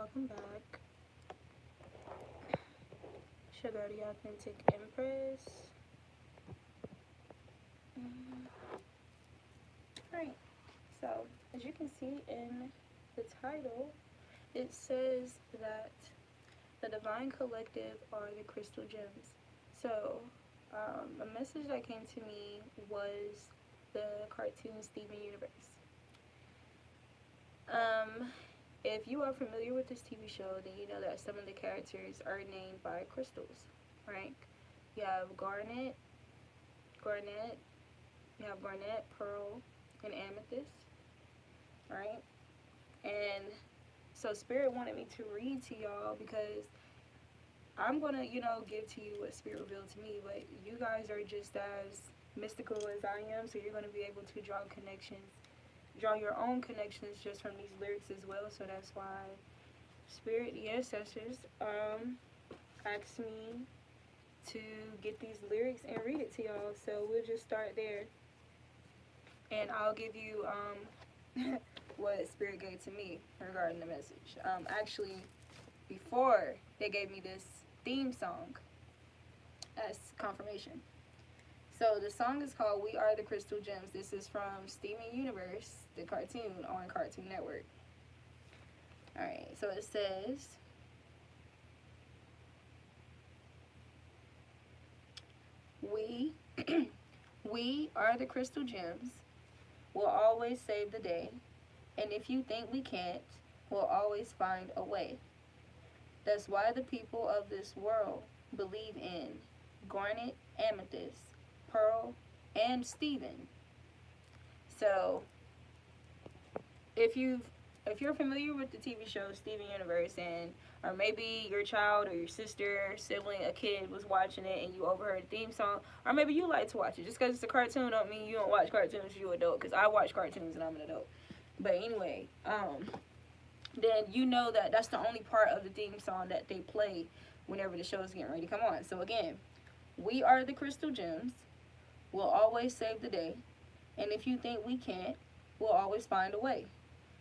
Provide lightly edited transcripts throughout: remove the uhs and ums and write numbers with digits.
welcome back. Sugar, the Authentic Empress. Alright, so as you can see in the title, it says that the Divine Collective are the crystal gems. So, a message that came to me was the cartoon Steven Universe. If you are familiar with this TV show, then you know that some of the characters are named by crystals, right? You have Garnet, Pearl, and Amethyst, right? And so Spirit wanted me to read to y'all because I'm gonna, give to you what Spirit revealed to me, but you guys are just as mystical as I am, so you're gonna be able to draw your own connections just from these lyrics as well. So that's why Spirit, the ancestors, asked me to get these lyrics and read it to y'all. So we'll just start there, and I'll give you what Spirit gave to me regarding the message. Actually, before they gave me this theme song as confirmation. So the song is called We Are the Crystal Gems. This is from Steven Universe, the cartoon on Cartoon Network. Alright, so it says, We, we are the crystal gems. We'll always save the day. And if you think we can't, we'll always find a way. That's why the people of this world believe in Garnet, Amethyst, Pearl, and Steven. So, if you're familiar with the TV show Steven Universe, or maybe your child or your sister, sibling, a kid was watching it and you overheard the theme song, or maybe you like to watch it. Just because it's a cartoon don't mean you don't watch cartoons, you're an adult, because I watch cartoons and I'm an adult. But anyway, then you know that that's the only part of the theme song that they play whenever the show is getting ready to come on. So again, we are the crystal gems. We'll always save the day. And if you think we can't, we'll always find a way.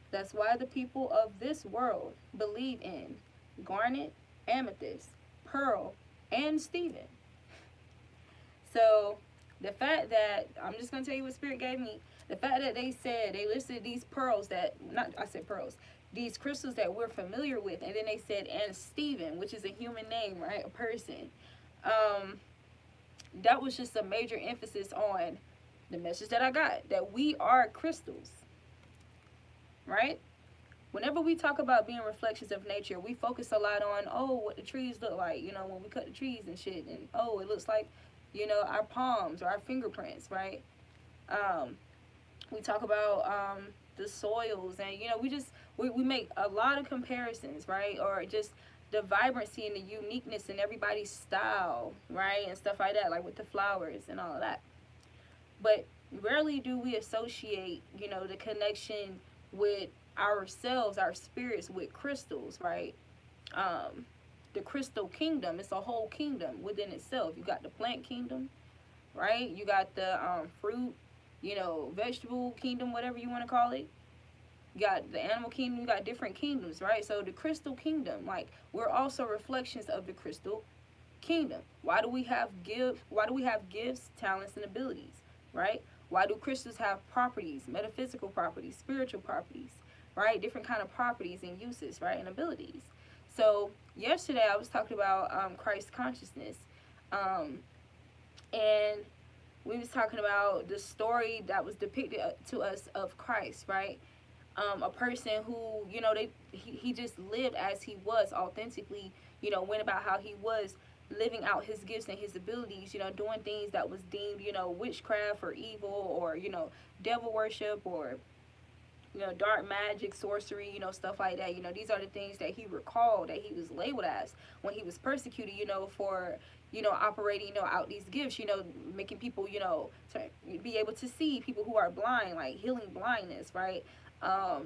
That's why the people of this world believe in Garnet, Amethyst, Pearl, and Steven. So the fact that, I'm just going to tell you what Spirit gave me. The fact that they listed these pearls these crystals that we're familiar with, and then they said, and Steven, which is a human name, right? A person. That was just a major emphasis on the message that I got, that we are crystals, right? Whenever we talk about being reflections of nature, we focus a lot on, what the trees look like, when we cut the trees and shit, and it looks like, our palms or our fingerprints, right? We talk about the soils, and we make a lot of comparisons, right? Or just the vibrancy and the uniqueness in everybody's style, right? And stuff like that, like with the flowers and all of that. But rarely do we associate, the connection with ourselves, our spirits, with crystals, right? The crystal kingdom, it's a whole kingdom within itself. You got the plant kingdom, right? You got the fruit, vegetable kingdom, whatever you want to call it. You got the animal kingdom, you got different kingdoms, right? So the crystal kingdom, like, we're also reflections of the crystal kingdom. Why do we have gifts, talents, and abilities, right? Why do crystals have properties, metaphysical properties, spiritual properties, right? Different kind of properties and uses, right? And abilities. So yesterday I was talking about Christ consciousness, and we was talking about the story that was depicted to us of Christ, right? A person who, he just lived as he was authentically, went about how he was, living out his gifts and his abilities, doing things that was deemed, witchcraft or evil, or, devil worship, or, dark magic, sorcery, stuff like that. These are the things that he recalled that he was labeled as when he was persecuted, for, operating, out these gifts, making people, to be able to see, people who are blind, like healing blindness, right?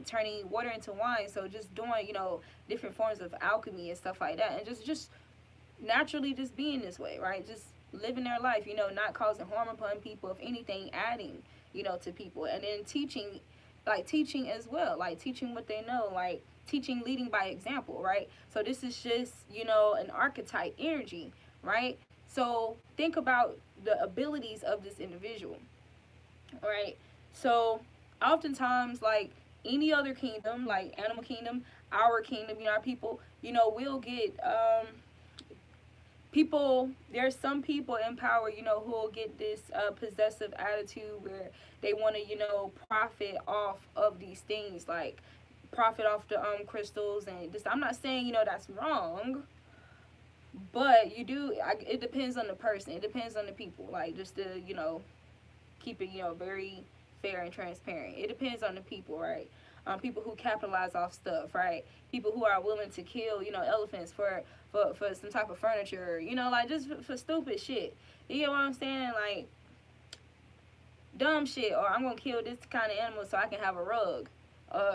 Turning water into wine. So just doing, different forms of alchemy and stuff like that, and just naturally just being this way, right? Just living their life, not causing harm upon people, if anything, adding, to people. And then teaching as well, like teaching what they know, like teaching, leading by example, right? So this is just, you know, an archetype energy, right? So think about the abilities of this individual, right? So oftentimes, like any other kingdom, like animal kingdom, our kingdom, you know, our people, you know, we'll get people. There's some people in power, you know, who will get this possessive attitude where they want to, you know, profit off of these things, like profit off the crystals and this. I'm not saying, you know, that's wrong, but you do. It depends on the person. It depends on the people. Like, just to, you know, keep it, you know, very fair and transparent. It depends on the people, right? People who capitalize off stuff, right? People who are willing to kill, you know, elephants for some type of furniture, you know, like just for stupid shit. You know what I'm saying? Like dumb shit. Or I'm gonna kill this kind of animal so I can have a rug,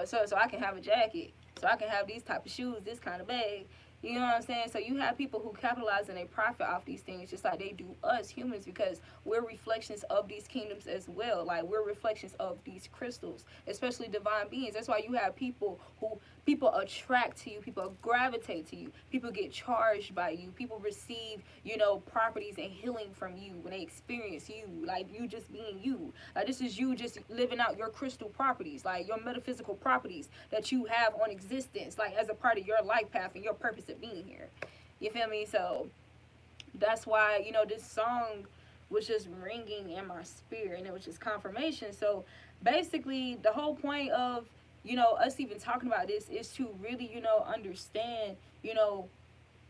so I can have a jacket, so I can have these type of shoes, this kind of bag. You know what I'm saying? So you have people who capitalize and they profit off these things just like they do us humans, because we're reflections of these kingdoms as well. Like, we're reflections of these crystals, especially divine beings. That's why you have people who people attract to you, people gravitate to you, people get charged by you, people receive, you know, properties and healing from you when they experience you, like you just being you. Like, this is you just living out your crystal properties, like your metaphysical properties that you have on existence, like as a part of your life path and your purpose of being here. You feel me? So that's why, you know, this song was just ringing in my spirit, and it was just confirmation. So basically the whole point of, you know, us even talking about this is to really, you know, understand, you know,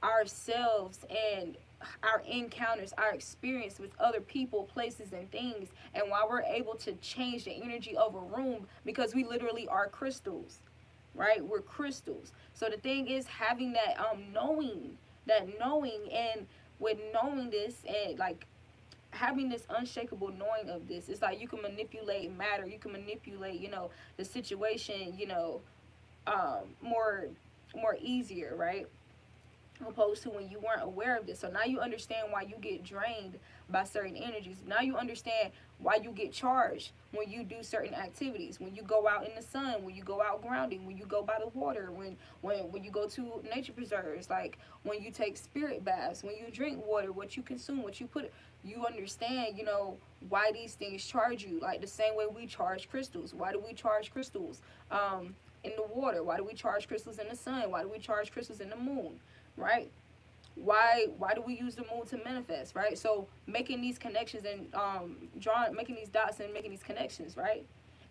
ourselves and our encounters, our experience with other people, places, and things, and why we're able to change the energy of a room, because we literally are crystals, right? We're crystals. So the thing is having that knowing, and with knowing this and like having this unshakable knowing of this, it's like you can manipulate matter, you can manipulate, you know, the situation, you know, more easier, right? Opposed to when you weren't aware of this. So now you understand why you get drained by certain energies. Now you understand why you get charged when you do certain activities, when you go out in the sun, when you go out grounding, when you go by the water, when you go to nature preserves, like when you take spirit baths, when you drink water, what you consume, what you put. You understand, you know, why these things charge you. Like the same way we charge crystals. Why do we charge crystals in the water? Why do we charge crystals in the sun? Why do we charge crystals in the moon? Right? Why do we use the moon to manifest, right? So making these connections and making these dots and making these connections, right?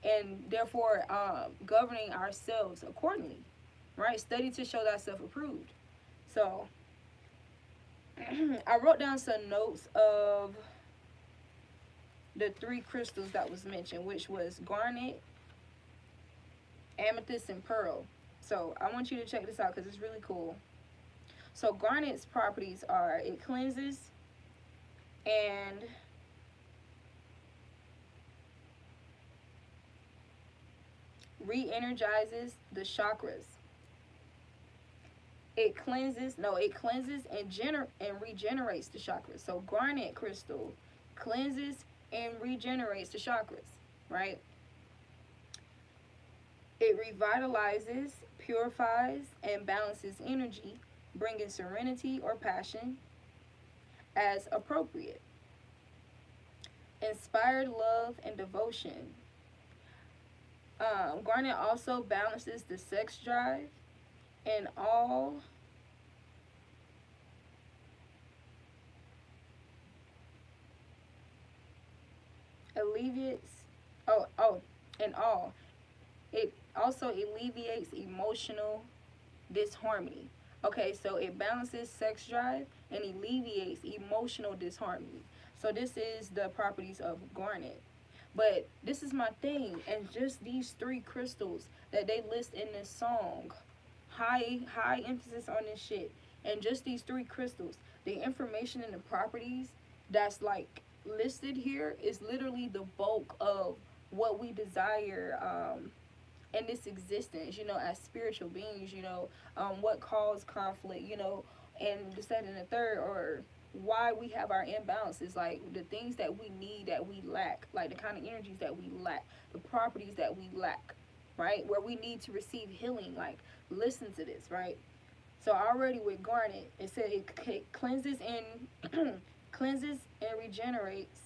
And therefore governing ourselves accordingly, right? Study to show thyself approved. So I wrote down some notes of the 3 crystals that was mentioned, which was garnet, amethyst, and pearl. So I want you to check this out because it's really cool. So garnet's properties are it cleanses and re-energizes the chakras. It cleanses and regenerates the chakras. So garnet crystal cleanses and regenerates the chakras, right? It revitalizes, purifies, and balances energy, bringing serenity or passion as appropriate. Inspired love and devotion. Garnet also balances the sex drive and all alleviates and all. It also alleviates emotional disharmony. Okay, so it balances sex drive and alleviates emotional disharmony. So this is the properties of garnet. But this is my thing, and just these 3 crystals that they list in this song, high emphasis on this shit, and just these 3 crystals, the information and the properties that's like listed here is literally the bulk of what we desire in this existence, you know, as spiritual beings, you know, what caused conflict, you know, and the second and the third, or why we have our imbalances, like the things that we need that we lack, like the kind of energies that we lack, the properties that we lack, right? Where we need to receive healing, like listen to this, right? So already with Garnet, it said it cleanses and cleanses and regenerates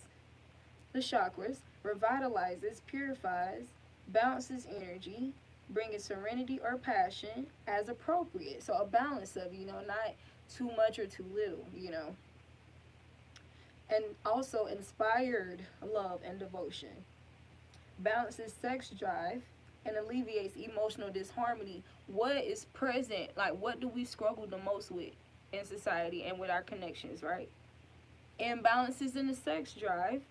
the chakras, revitalizes, purifies, balances energy, bringing serenity or passion as appropriate. So a balance of, not too much or too little. And also inspired love and devotion. Balances sex drive and alleviates emotional disharmony. What is present? Like, what do we struggle the most with in society and with our connections, right? Imbalances in the sex drive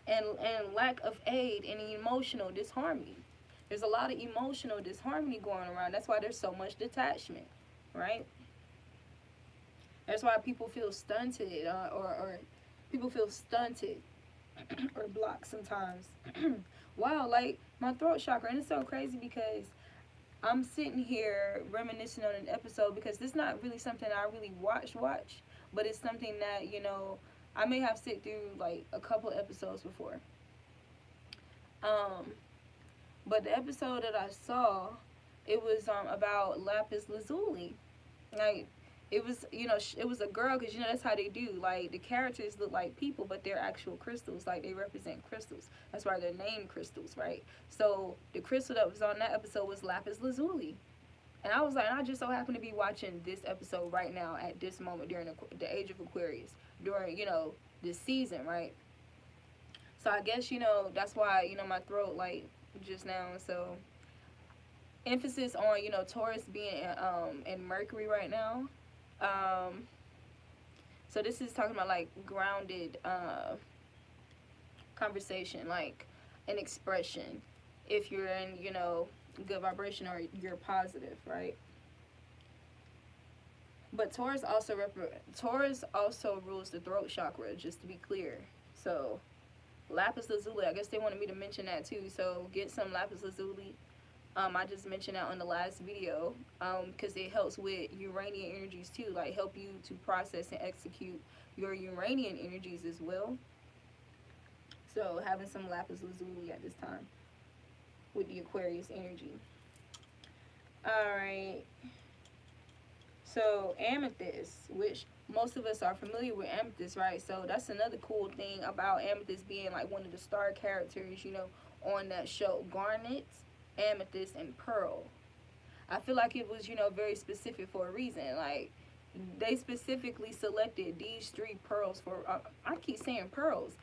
and lack of aid and emotional disharmony. There's a lot of emotional disharmony going around. That's why there's so much detachment, right? That's why people feel stunted or people feel stunted or blocked sometimes. Wow, like my throat chakra. And it's so crazy because I'm sitting here reminiscing on an episode because this is not really something I really watch, but it's something that, I may have sit through like a couple episodes before. But the episode that I saw, it was about lapis lazuli. Like, it was, it was a girl, because, that's how they do. Like, the characters look like people, but they're actual crystals. Like, they represent crystals. That's why they're named crystals, right? So, the crystal that was on that episode was lapis lazuli. And I was like, I just so happen to be watching this episode right now at this moment during the age of Aquarius. During, this season, right? So, I guess, that's why, my throat, like, just now. So, emphasis on, Taurus being in Mercury right now. So this is talking about like grounded conversation, like an expression. If you're in, good vibration or you're positive, right? But Taurus also rules the throat chakra, just to be clear. So lapis lazuli, I guess they wanted me to mention that too. So get some lapis lazuli. I just mentioned that on the last video because it helps with Uranian energies too, like help you to process and execute your Uranian energies as well. So having some lapis lazuli at this time with the Aquarius energy. Alright. So amethyst, which most of us are familiar with amethyst, right? So that's another cool thing about amethyst being like one of the star characters, on that show. Garnet, amethyst, and pearl. I feel like it was, very specific for a reason. Like, they specifically selected these three pearls for, I keep saying pearls.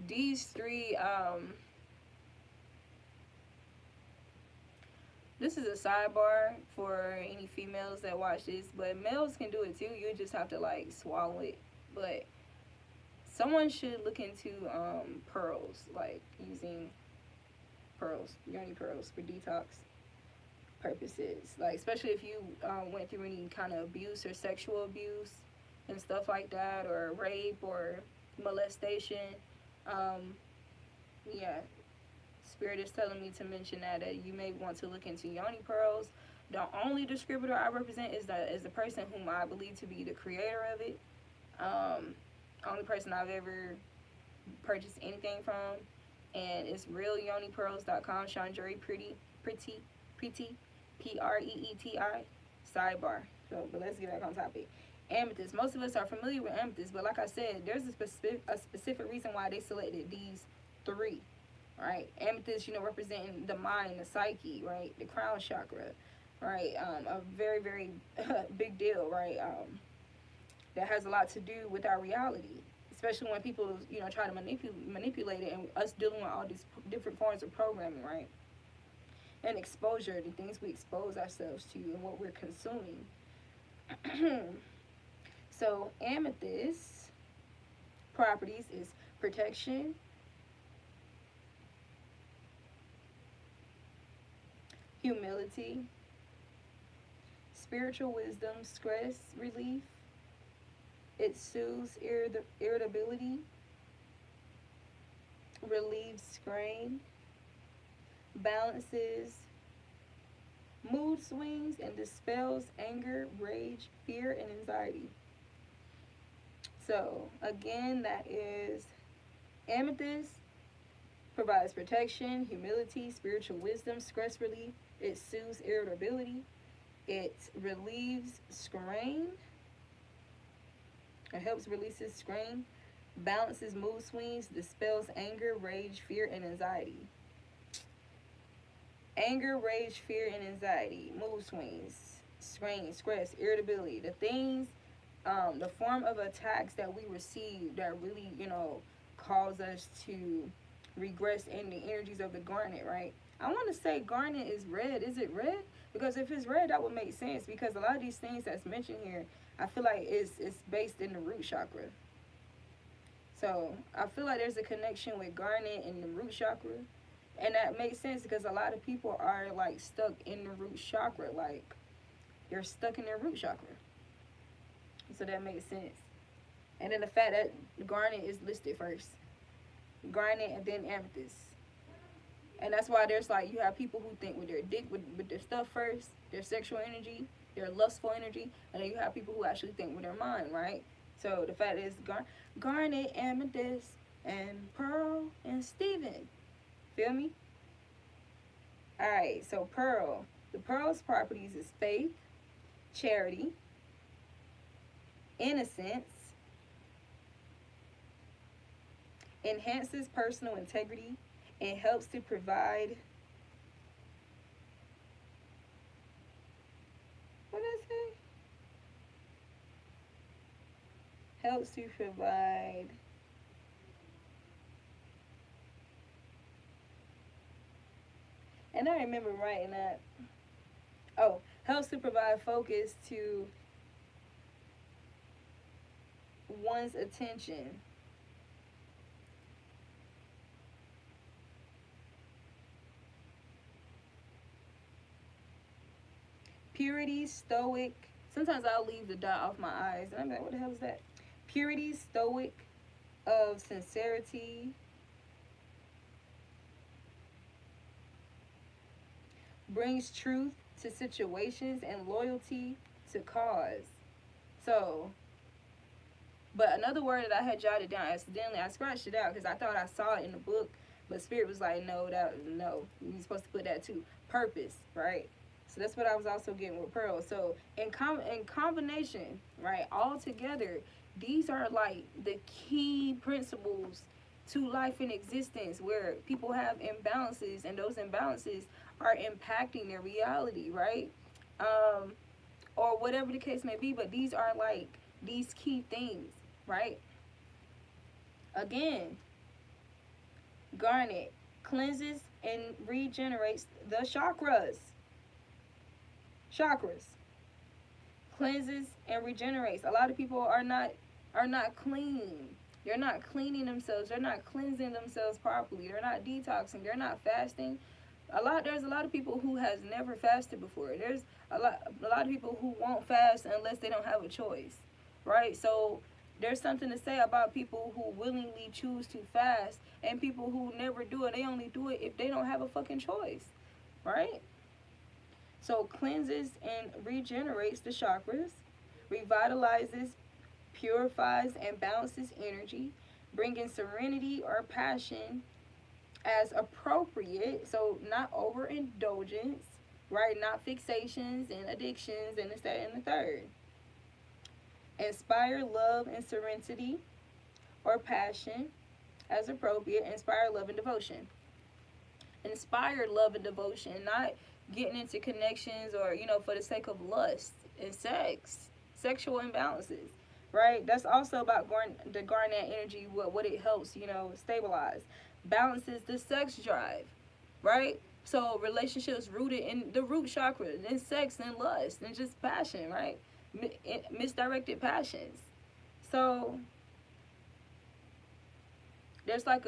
These three, this is a sidebar for any females that watch this, but males can do it too. You just have to, like, swallow it. But someone should look into pearls, like using pearls, yoni pearls, for detox purposes. Like, especially if you went through any kind of abuse or sexual abuse and stuff like that, or rape or molestation. Yeah, Spirit is telling me to mention that you may want to look into yoni pearls. The only distributor I represent is the person whom I believe to be the creator of it. Only person I've ever purchased anything from. And it's realyonipearls.com. Chandra Pretty, Preeti, sidebar. So, but let's get back on topic. Amethyst. Most of us are familiar with amethyst, but like I said, there's a specific reason why they selected these three, right? Amethyst, representing the mind, the psyche, right? The crown chakra, right? A very, very big deal, right? That has a lot to do with our reality. Especially when people, try to manipulate it, and us dealing with all these different forms of programming, right? And exposure, the things we expose ourselves to and what we're consuming. So, amethyst properties is protection, humility, spiritual wisdom, stress relief. It soothes irritability, relieves strain, balances mood swings, and dispels anger, rage, fear, and anxiety. So, again, that is amethyst. Provides protection, humility, spiritual wisdom, stress relief. It soothes irritability. It relieves strain. It helps releases strain, balances mood swings, dispels anger, rage, fear, and anxiety. Anger, rage, fear, and anxiety, mood swings, strain, stress, irritability, the things, the form of attacks that we receive that really, cause us to regress in the energies of the garnet, right? I want to say garnet is red. Is it red? Because if it's red, that would make sense. Because a lot of these things that's mentioned here, I feel like it's based in the root chakra. So I feel like there's a connection with garnet and the root chakra. And that makes sense because a lot of people are like stuck in the root chakra. Like they're stuck in their root chakra. So that makes sense. And then the fact that garnet is listed first. Garnet and then amethyst. And that's why there's like, you have people who think with their dick, with their stuff first, their sexual energy, their lustful energy, and then you have people who actually think with their mind, right? So the fact is garnet, amethyst, and pearl, and Steven. Feel me? Alright, so pearl. The pearl's properties is faith, charity, innocence, enhances personal integrity, and helps to provide, what did I say? Helps to provide and I remember writing that. Oh, helps to provide focus to one's attention. Purity, stoic. Sometimes I'll leave the dot off my eyes. And I'm like, what the hell is that? Purity, stoic, of sincerity. Brings truth to situations and loyalty to cause. So, but another word that I had jotted down accidentally, I scratched it out because I thought I saw it in the book, but Spirit was like, no, you're supposed to put that too. Purpose, right? So that's what I was also getting with pearl. So in combination, right, all together, these are like the key principles to life and existence where people have imbalances, and those imbalances are impacting their reality, right? Or whatever the case may be, but these are like these key things, right? Again, garnet cleanses and regenerates the chakras. Cleanses and regenerates. A lot of people are not clean. They're not cleaning themselves. They're not cleansing themselves properly. They're not detoxing. They're not fasting. There's a lot of people who has never fasted before. There's a lot of people who won't fast unless they don't have a choice, right? So there's something to say about people who willingly choose to fast and people who never do it. They only do it if they don't have a fucking choice, right? So cleanses and regenerates the chakras, revitalizes, purifies, and balances energy, bringing serenity or passion as appropriate. So not overindulgence, right? Not fixations and addictions and this, that, and the third. Inspire love and serenity or passion as appropriate. Inspire love and devotion. Inspire love and devotion, not getting into connections or, for the sake of lust and sex, sexual imbalances, right? That's also about the garnet energy, what it helps, stabilize. Balances the sex drive, right? So relationships rooted in the root chakra, in sex and lust and just passion, right? Misdirected passions. So there's like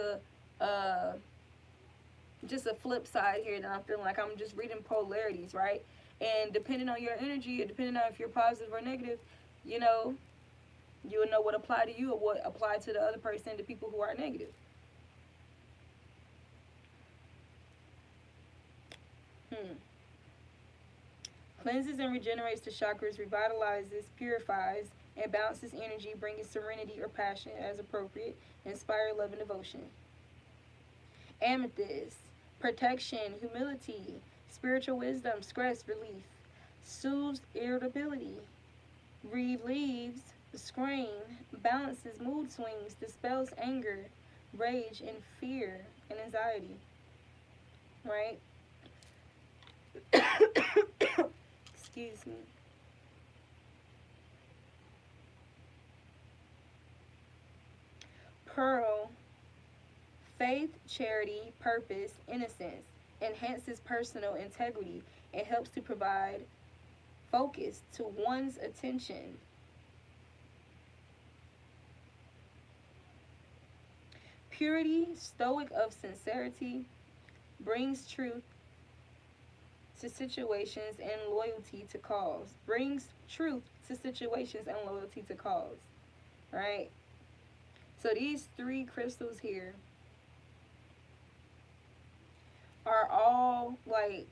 just a flip side here that I'm feeling like I'm just reading polarities, right? And depending on your energy, depending on if you're positive or negative, you will know what apply to you or what apply to the other person, the people who are negative. Cleanses and regenerates the chakras, revitalizes, purifies, and balances energy, bringing serenity or passion as appropriate, inspire love and devotion. Amethyst, protection, humility, spiritual wisdom, stress relief, soothes irritability, relieves strain, balances mood swings, dispels anger, rage, and fear and anxiety. Right? Excuse me. Pearl, faith, charity, purpose, innocence, enhances personal integrity, and helps to provide focus to one's attention. Purity, stoic of sincerity, brings truth to situations and loyalty to cause. Brings truth to situations and loyalty to cause. Right? So these three crystals here are all like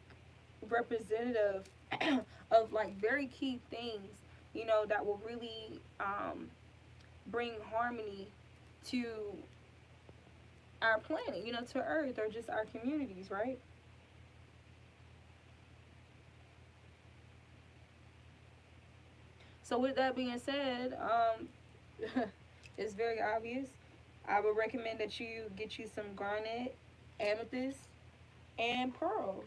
representative of like very key things, you know, that will really bring harmony to our planet, you know, to Earth or just our communities, right? So with that being said, it's very obvious. I would recommend that you get you some garnet, amethyst, and pearls,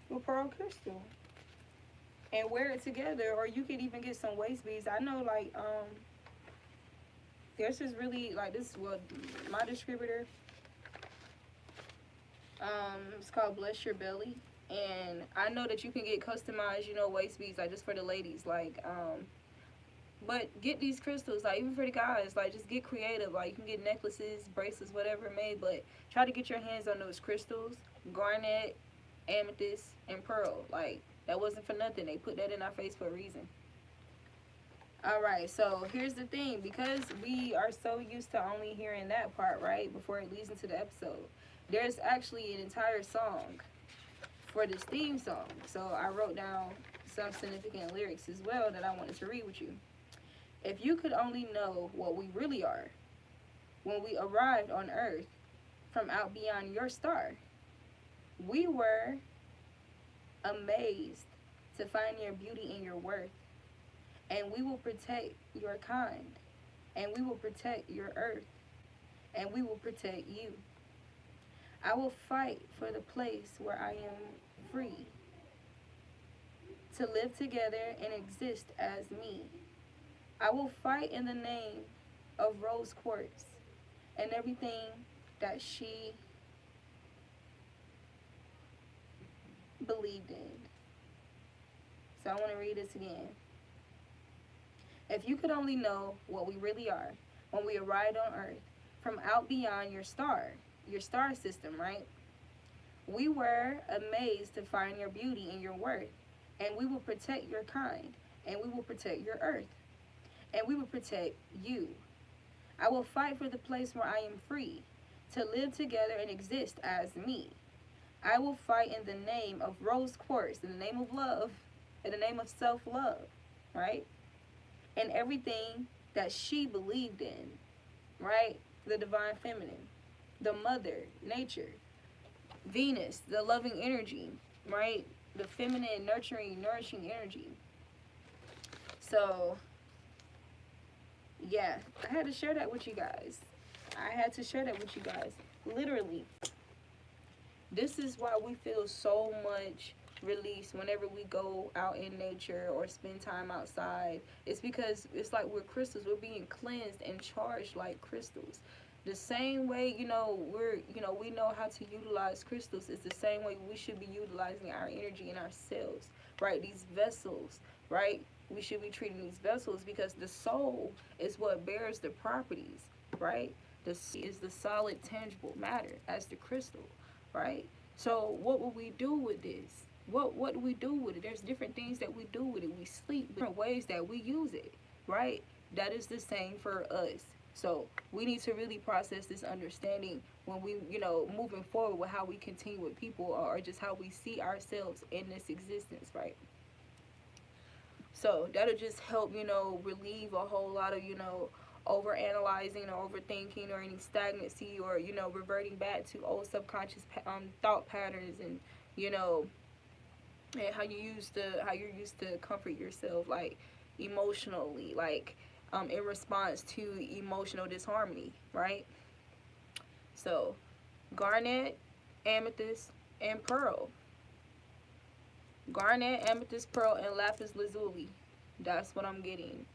with pearl crystal, and wear it together. Or you could even get some waist beads. I know, like, this is really like this. Well, my distributor, it's called Bless Your Belly, and I know that you can get customized, you know, waist beads like just for the ladies, like, but get these crystals, like even for the guys, like just get creative. Like you can get necklaces, bracelets, whatever made, but try to get your hands on those crystals, garnet, amethyst, and pearl. Like that wasn't for nothing. They put that in our face for a reason. Alright, so here's the thing, because we are so used to only hearing that part, right, before it leads into the episode, there's actually an entire song for this theme song. So I wrote down some significant lyrics as well that I wanted to read with you. If you could only know what we really are when we arrived on Earth from out beyond your star, we were amazed to find your beauty and your worth. And we will protect your kind. And we will protect your earth. And we will protect you. I will fight for the place where I am free. To live together and exist as me. I will fight in the name of rose quartz and everything that she believed in. So I want to read this again. If you could only know what we really are when we arrived on Earth from out beyond your star system, right? We were amazed to find your beauty and your worth, and we will protect your kind, and we will protect your Earth, and we will protect you. I will fight for the place where I am free, to live together and exist as me. I will fight in the name of rose quartz, in the name of love, in the name of self-love, right? And everything that she believed in, right? The divine feminine, the mother, nature, Venus, the loving energy, right? The feminine, nurturing, nourishing energy. So, yeah, I had to share that with you guys. Literally. This is why we feel so much release whenever we go out in nature or spend time outside. It's because it's like we're crystals. We're being cleansed and charged like crystals. The same way, you know, we know how to utilize crystals. It's the same way we should be utilizing our energy in ourselves, right? These vessels, right? We should be treating these vessels because the soul is what bears the properties, right? The sea is the solid, tangible matter as the crystal, right? So what will we do with this? What do we do with it? There's different things that we do with it. We sleep, different ways that we use it, right? That is the same for us. So we need to really process this understanding when we, you know, moving forward with how we continue with people or just how we see ourselves in this existence, right? So that'll just help, you know, relieve a whole lot of, you know, over analyzing or overthinking or any stagnancy or, you know, reverting back to old subconscious thought patterns and, you know, and how you're used to comfort yourself, like emotionally, like in response to emotional disharmony, right? So garnet, amethyst, and pearl. Garnet, amethyst, pearl, and lapis lazuli. That's what I'm getting.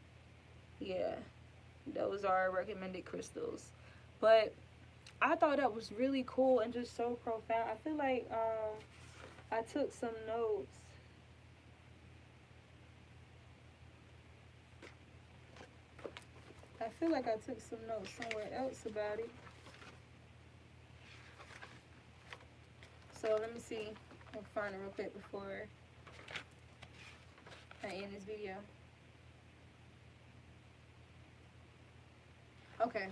Yeah, those are recommended crystals. But I thought that was really cool and just so profound. I feel like I took some notes. I feel like I took some notes somewhere else about it. So let me see. I'll find it real quick before I end this video. Okay.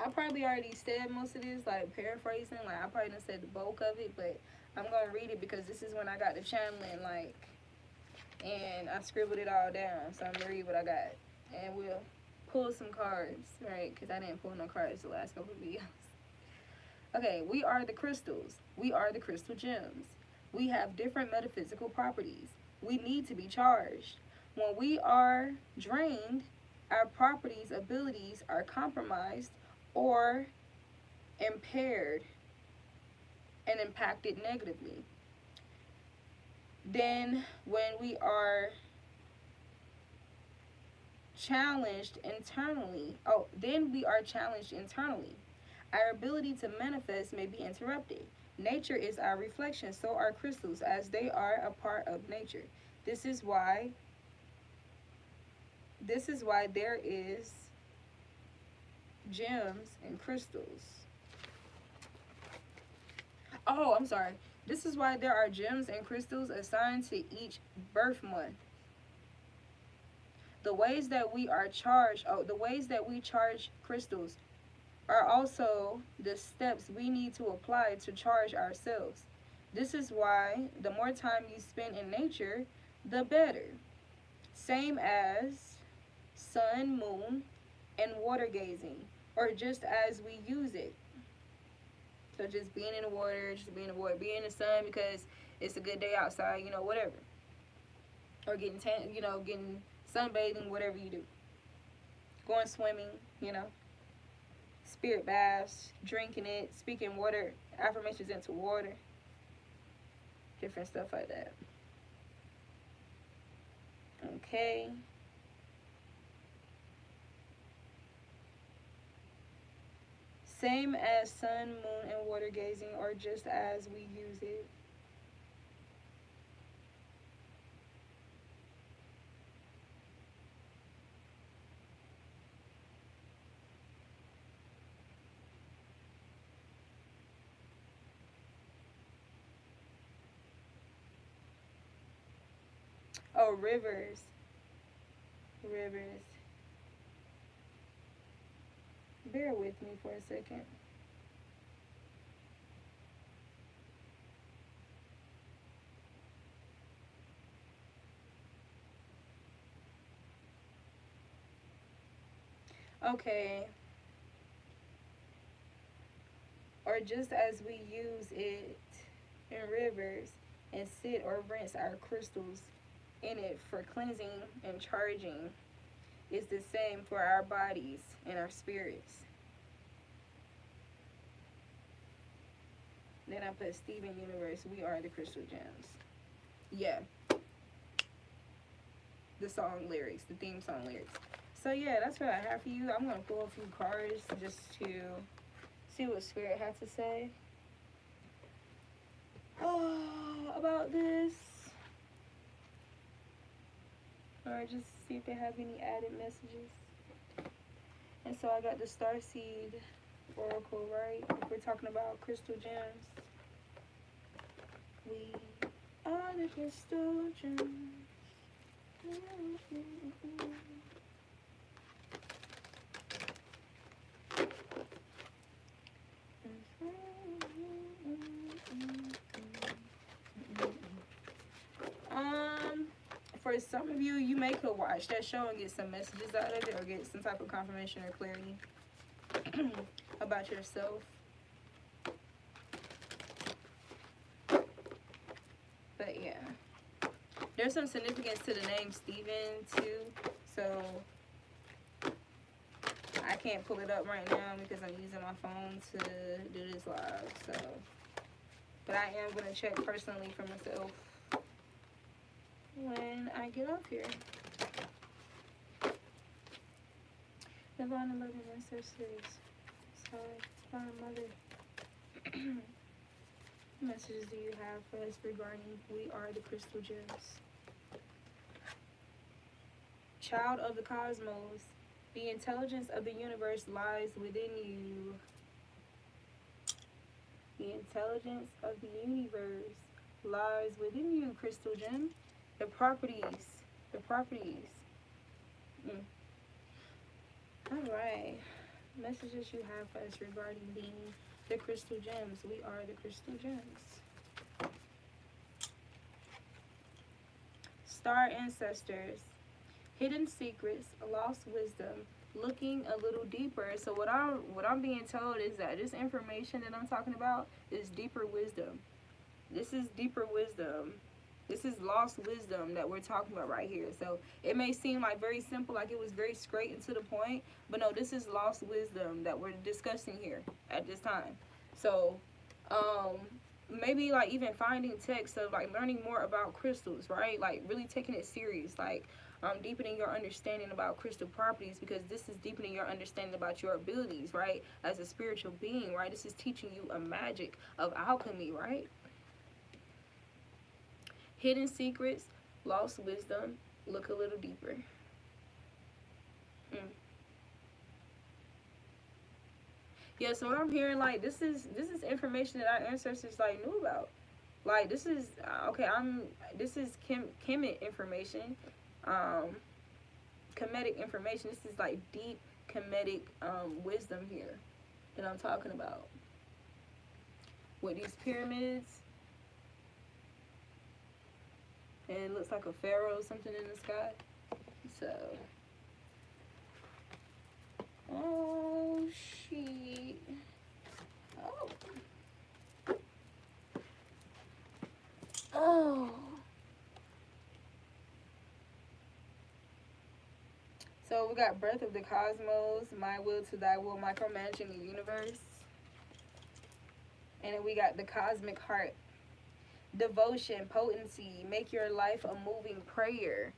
I probably already said most of this, like paraphrasing. Like I probably done said the bulk of it, but I'm gonna read it because this is when I got the channeling, like, and I scribbled it all down. So I'm gonna read what I got, and we'll pull some cards, right? Because I didn't pull no cards the last couple of videos. Okay, we are the crystals. We are the crystal gems. We have different metaphysical properties. We need to be charged. When we are drained, our properties, abilities are compromised or impaired and impacted negatively. Then when we are challenged internally, our ability to manifest may be interrupted. Nature is our reflection, so are crystals, as they are a part of nature. This is why there is gems and crystals. Oh, I'm sorry. This is why there are gems and crystals assigned to each birth month. The ways that we charge crystals are also the steps we need to apply to charge ourselves. This is why the more time you spend in nature, the better. Same as sun, moon, and water gazing, or just as we use it. So just being in the water, being in the sun because it's a good day outside, whatever. Or getting getting sunbathing, whatever you do. Going swimming, spirit baths, drinking it, speaking water, affirmations into water, different stuff like that. Okay. Same as sun, moon, and water gazing, or just as we use it. Oh, rivers. Rivers. Bear with me for a second. Okay. Or just as we use it in rivers and sit or rinse our crystals in it for cleansing and charging, is the same for our bodies and our spirits. Then I put Steven Universe, we are the crystal gems. Yeah. The song lyrics, the theme song lyrics. So yeah, that's what I have for you. I'm going to pull a few cards just to see what Spirit has to say about this. Or just see if they have any added messages. And so I got the Starseed Oracle, right? If we're talking about crystal gems. We are the crystal gems. For some of you, you may could watch that show and get some messages out of it, or get some type of confirmation or clarity about yourself. But yeah. There's some significance to the name Steven too, so I can't pull it up right now because I'm using my phone to do this live. So, but I am gonna check personally for myself when I get off here. Divine and loving ancestors. Sorry, Divine Mother. What messages do you have for us regarding we are the crystal gems? Child of the cosmos, the intelligence of the universe lies within you. The intelligence of the universe lies within you, crystal gem. The properties. Alright. Messages you have for us regarding being the crystal gems. We are the crystal gems. Star ancestors. Hidden secrets, lost wisdom, looking a little deeper. So what I'm being told is that this information that I'm talking about is deeper wisdom. This is deeper wisdom. This is lost wisdom that we're talking about right here. So it may seem like very simple, like it was very straight and to the point, but no, this is lost wisdom that we're discussing here at this time. So maybe like even finding texts of like learning more about crystals, right? Like really taking it serious, like deepening your understanding about crystal properties, because this is deepening your understanding about your abilities, right? As a spiritual being, right? This is teaching you a magic of alchemy, right? Hidden secrets, lost wisdom, look a little deeper. Yeah, so what I'm hearing, like, this is information that our ancestors like knew about. Like, this is this is Kemet information, Kemetic information. This is like deep Kemetic wisdom here that I'm talking about with these pyramids. And it looks like a pharaoh or something in the sky. So, oh shit. Oh. So we got Breath of the Cosmos, My Will to Thy Will, Micromanaging the Universe. And then we got the Cosmic Heart. Devotion, potency, make your life a moving prayer.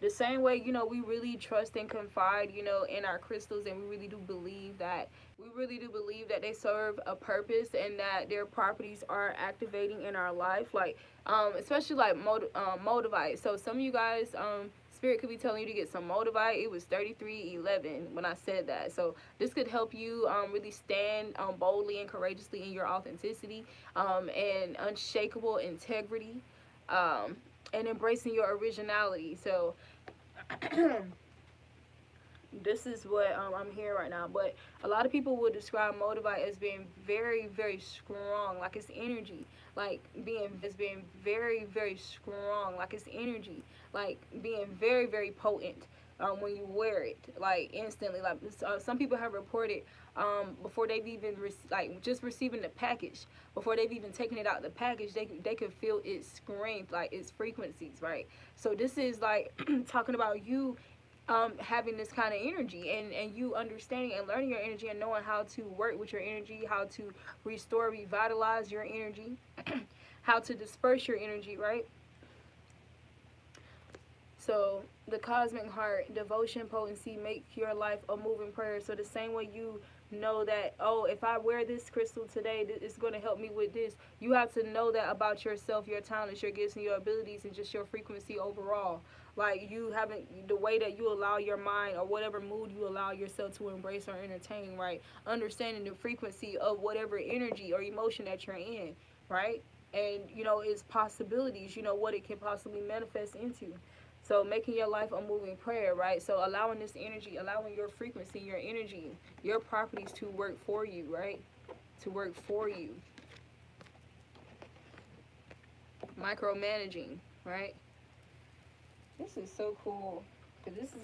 The same way, you know, we really trust and confide, you know, in our crystals, and we really do believe that they serve a purpose and that their properties are activating in our life, like especially like Moldavite. So some of you guys, Spirit could be telling you to get some Moldavite. It was 3311 when I said that. So this could help you really stand boldly and courageously in your authenticity and unshakable integrity and embracing your originality. So this is what I'm hearing right now. But a lot of people would describe Moldavite as being very, very strong, like it's energy. Like being very, very strong, like it's energy. Like being very, very potent when you wear it, like instantly. Like some people have reported before they've even just receiving the package, before they've even taken it out the package, they could feel its strength, like its frequencies, right? So this is like talking about you having this kind of energy and you understanding and learning your energy and knowing how to work with your energy, how to restore, revitalize your energy, how to disperse your energy, right? So the Cosmic Heart, devotion, potency, make your life a moving prayer. So the same way you know that, oh, if I wear this crystal today, it's going to help me with this. You have to know that about yourself, your talents, your gifts, and your abilities, and just your frequency overall. Like you haven't, the way that you allow your mind or whatever mood you allow yourself to embrace or entertain, right? Understanding the frequency of whatever energy or emotion that you're in, right? And, you know, its possibilities, you know, what it can possibly manifest into. So making your life a moving prayer, right? So allowing this energy, allowing your frequency, your energy, your properties to work for you, right? To work for you. Micromanaging, right? This is so cool. This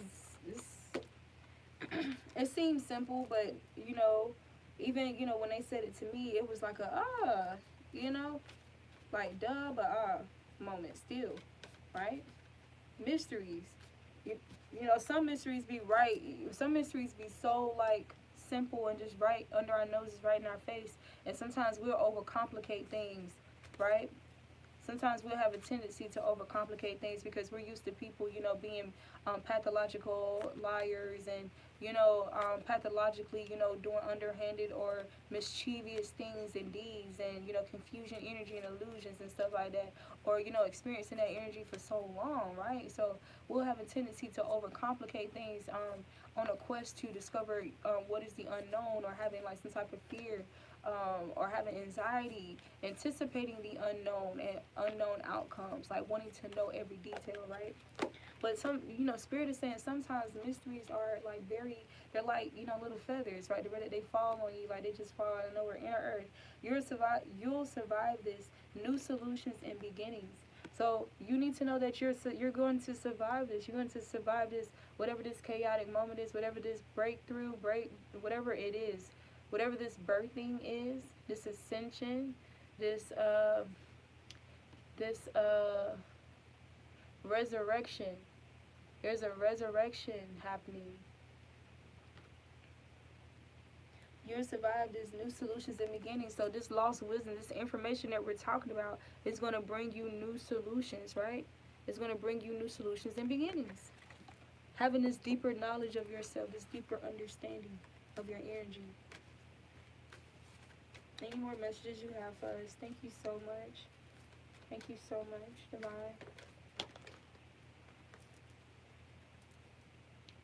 it seems simple, but, you know, even, you know, when they said it to me, it was like a, you know, like duh, but moment still, right? mysteries. You know, some mysteries be right. Some mysteries be so like simple and just right under our noses, right in our face. And sometimes we'll overcomplicate things, right? Sometimes we'll have a tendency to overcomplicate things because we're used to people, you know, being pathological liars and, you know, pathologically, you know, doing underhanded or mischievous things and deeds and, you know, confusion, energy, and illusions and stuff like that. Or, you know, experiencing that energy for so long, right? So we'll have a tendency to overcomplicate things on a quest to discover what is the unknown, or having like some type of fear, or having anxiety, anticipating the unknown and unknown outcomes, like wanting to know every detail, right? But some, you know, Spirit is saying sometimes the mysteries are like they're like, you know, little feathers, right? The way that they fall on you, like they just fall out of nowhere. Inner Earth, you'll survive this. New solutions and beginnings. So you need to know that you're going to survive this. You're going to survive this, whatever this chaotic moment is, whatever this whatever it is, whatever this birthing is, this ascension, this resurrection. There's a resurrection happening. You'll survive this, new solutions and beginnings. So this lost wisdom, this information that we're talking about is going to bring you new solutions, right? It's going to bring you new solutions and beginnings. Having this deeper knowledge of yourself, this deeper understanding of your energy. Any more messages you have for us? Thank you so much. Thank you so much, Divine.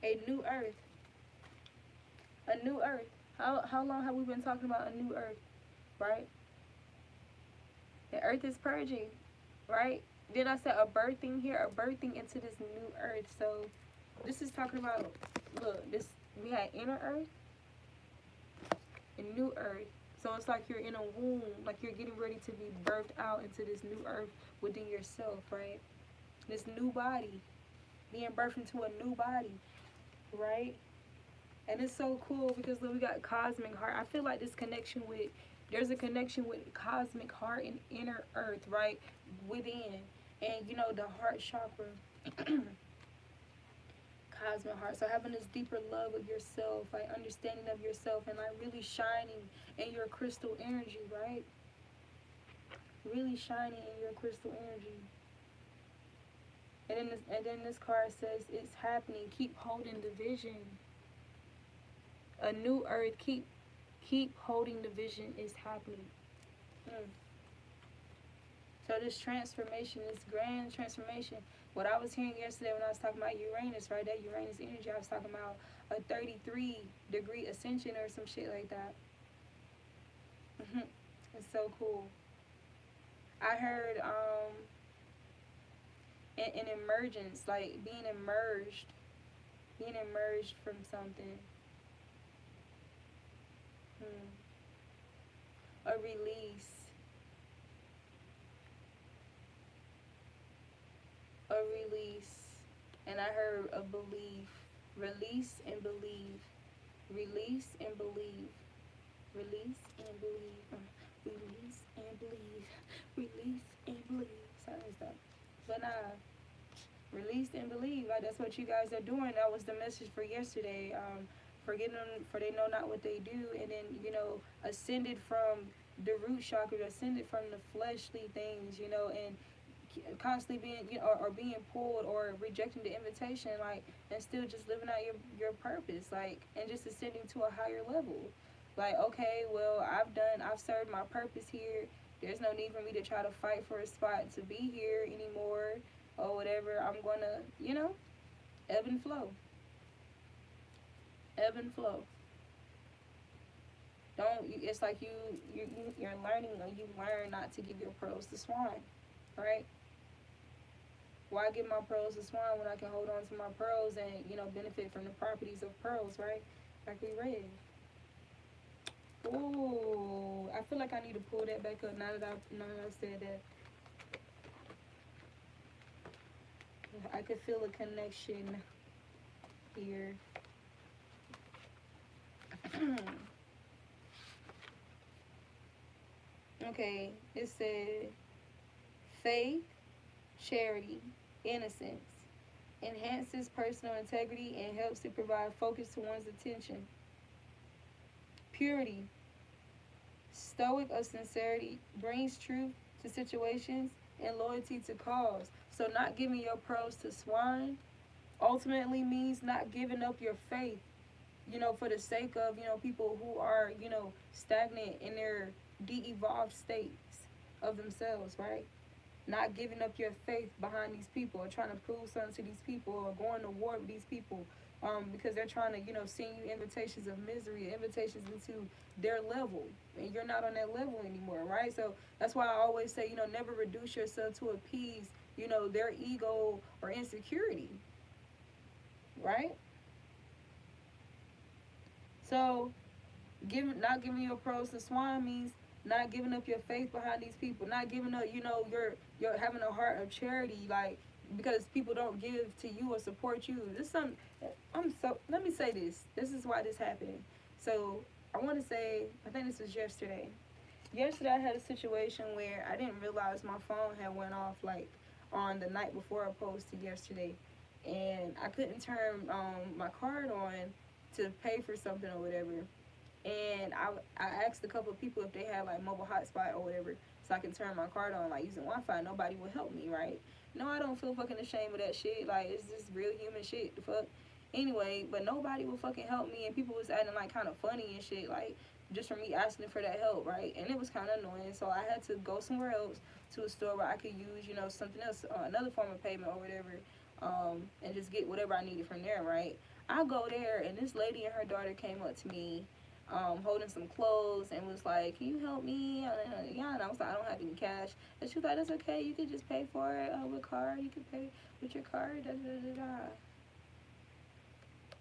A new earth. A new earth. How long have we been talking about a new earth, right? The earth is purging, right? Then I said a birthing here, a birthing into this new earth. So this is talking about, look, this, we had inner earth and new earth. So it's like you're in a womb, like you're getting ready to be birthed out into this new earth within yourself, right? This new body, being birthed into a new body, right? And it's so cool because look, we got cosmic heart. I feel like this connection with, there's a connection with cosmic heart and inner earth, right? Within. And, you know, the heart chakra. Cosmic heart. So having this deeper love of yourself, like understanding of yourself, and like really shining in your crystal energy, right? Really shining in your crystal energy. And then this card says it's happening. Keep holding the vision. A new earth. Keep holding the vision is happening. So this transformation, this grand transformation. What I was hearing yesterday when I was talking about Uranus, right? That Uranus energy, I was talking about a 33-degree ascension or some shit like that. It's so cool. I heard an emergence, like being emerged from something. A release. A release. And I heard a belief. Release and believe. Release and believe. Release and believe. Release and believe. Release and believe. Sorry, stop. But release and believe. Like, that's what you guys are doing. That was the message for yesterday. Forgetting them, for they know not what they do. And then, you know, ascended from the root chakra, ascended from the fleshly things, you know, and constantly being, you know, or being pulled or rejecting the invitation, like, and still just living out your purpose, like, and just ascending to a higher level. Like, okay, well, I've served my purpose here. There's no need for me to try to fight for a spot to be here anymore or whatever. I'm gonna, you know, ebb and flow. Ebb and flow. It's like you're learning, or you learn not to give your pearls to swine, right? Why give my pearls to swine when I can hold on to my pearls and, you know, benefit from the properties of pearls, right? Like we read. Ooh, I feel like I need to pull that back up now that I've said that. I could feel a connection here. Okay, it said faith, charity, innocence, enhances personal integrity and helps to provide focus to one's attention. Purity, stoic of sincerity, brings truth to situations and loyalty to cause. So not giving your pearls to swine ultimately means not giving up your faith, for the sake of, people who are, stagnant in their de-evolved states of themselves, right? Not giving up your faith behind these people, or trying to prove something to these people, or going to war with these people, because they're trying to, send you invitations of misery, invitations into their level, and you're not on that level anymore, right? So that's why I always say, never reduce yourself to appease, their ego or insecurity, right? So not giving your pearls to swine means not giving up your faith behind these people, not giving up, you're having a heart of charity, like, because people don't give to you or support you. Let me say this. This is why this happened. So I want to say, I think this was yesterday. Yesterday I had a situation where I didn't realize my phone had went off, like, on the night before I posted yesterday. And I couldn't turn my card on to pay for something or whatever. And I asked a couple of people if they had, like, mobile hotspot or whatever, so I can turn my card on, like, using Wi-Fi. Nobody would help me, right? No, I don't feel fucking ashamed of that shit. Like, it's just real human shit, the fuck. Anyway, but nobody would fucking help me, and people was acting, like, kind of funny and shit, like, just for me asking for that help, right? And it was kind of annoying, so I had to go somewhere else, to a store where I could use, something else, another form of payment or whatever, and just get whatever I needed from there, right? I go there, and this lady and her daughter came up to me, holding some clothes, and was like, "Can you help me?" Yeah, and I was like, "I don't have any cash." And she was like, "That's okay. You could just pay for it with card. You could pay with your card." Da, da, da, da.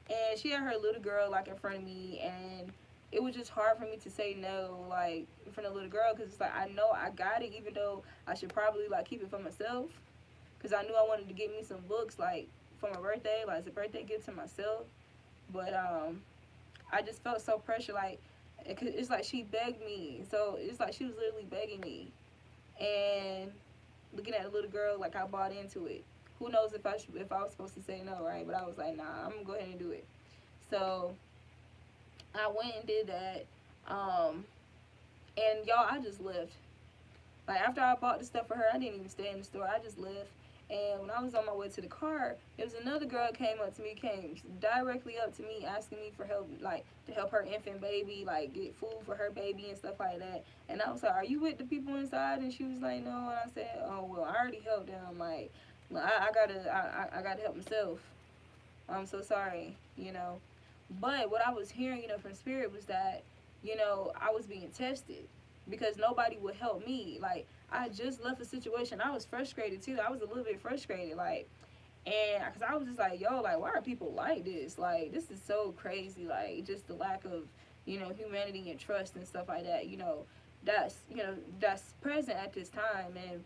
And she had her little girl, like, in front of me, and it was just hard for me to say no, like, in front of the little girl, because it's like, I know I got it, even though I should probably, like, keep it for myself, because I knew I wanted to get me some books, like, for my birthday, like, as a birthday gift to myself. But I just felt so pressured, like, it's like she begged me, so it's like she was literally begging me, and looking at the little girl, like, I bought into it. Who knows if I was supposed to say no, right? But I was like, nah, I'm gonna go ahead and do it. So I went and did that, and y'all, I just left. Like, after I bought the stuff for her, I didn't even stay in the store. I just left. And when I was on my way to the car, there was another girl came directly up to me, asking me for help, like, to help her infant baby, like, get food for her baby and stuff like that. And I was like, "Are you with the people inside?" And she was like, "No." And I said, "Oh, well, I already helped them. Like, I gotta help myself. I'm so sorry, But what I was hearing, from spirit was that, I was being tested, because nobody would help me. Like, I just left a situation. I was frustrated too. I was a little bit frustrated, like, and because I was just like, yo, like, why are people like this? Like, this is so crazy. Like, just the lack of, humanity and trust and stuff like that. That's present at this time. And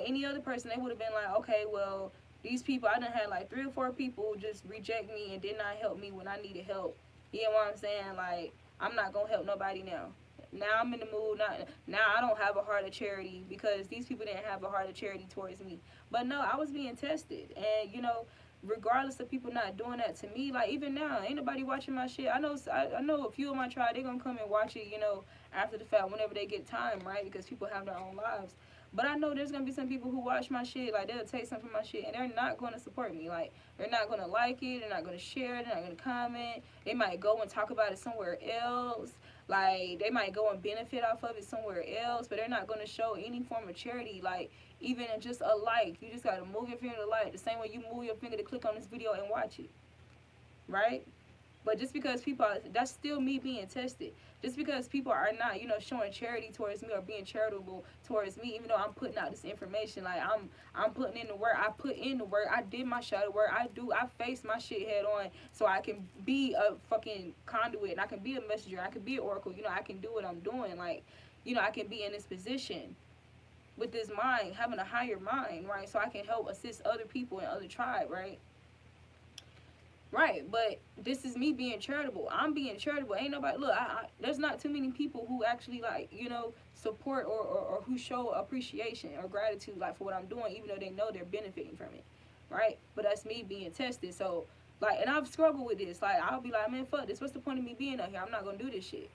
any other person, they would have been like, okay, well, these people, I done had like 3 or 4 people just reject me and did not help me when I needed help. You know what I'm saying? Like, I'm not gonna help nobody now. Now I'm in the mood. Now I don't have a heart of charity, because these people didn't have a heart of charity towards me. But no, I was being tested, and regardless of people not doing that to me, like, even now, ain't nobody watching my shit. I know a few of my tribe, they gonna come and watch it, after the fact, whenever they get time, right? Because people have their own lives. But I know there's gonna be some people who watch my shit, like, they'll take something from my shit, and they're not gonna support me. Like, they're not gonna like it, they're not gonna share it, they're not gonna comment. They might go and talk about it somewhere else. Like, they might go and benefit off of it somewhere else, but they're not gonna show any form of charity. Like, even in just a like, you just gotta move your finger to like, the same way you move your finger to click on this video and watch it, right? But just because that's still me being tested. Just because people are not, showing charity towards me or being charitable towards me, even though I'm putting out this information, like, I'm putting in the work. I put in the work. I did my shadow work. I face my shit head on, so I can be a fucking conduit, and I can be a messenger. I can be an oracle. I can do what I'm doing. Like, I can be in this position with this mind, having a higher mind, right? So I can help assist other people in other tribes, right? Right, but this is me being charitable. I'm being charitable. Ain't nobody, look, there's not too many people who actually, like, support or who show appreciation or gratitude, like, for what I'm doing, even though they know they're benefiting from it. right? But that's me being tested. So, like, and I've struggled with this. Like, I'll be like, man, fuck this. What's the point of me being out here? I'm not gonna do this shit.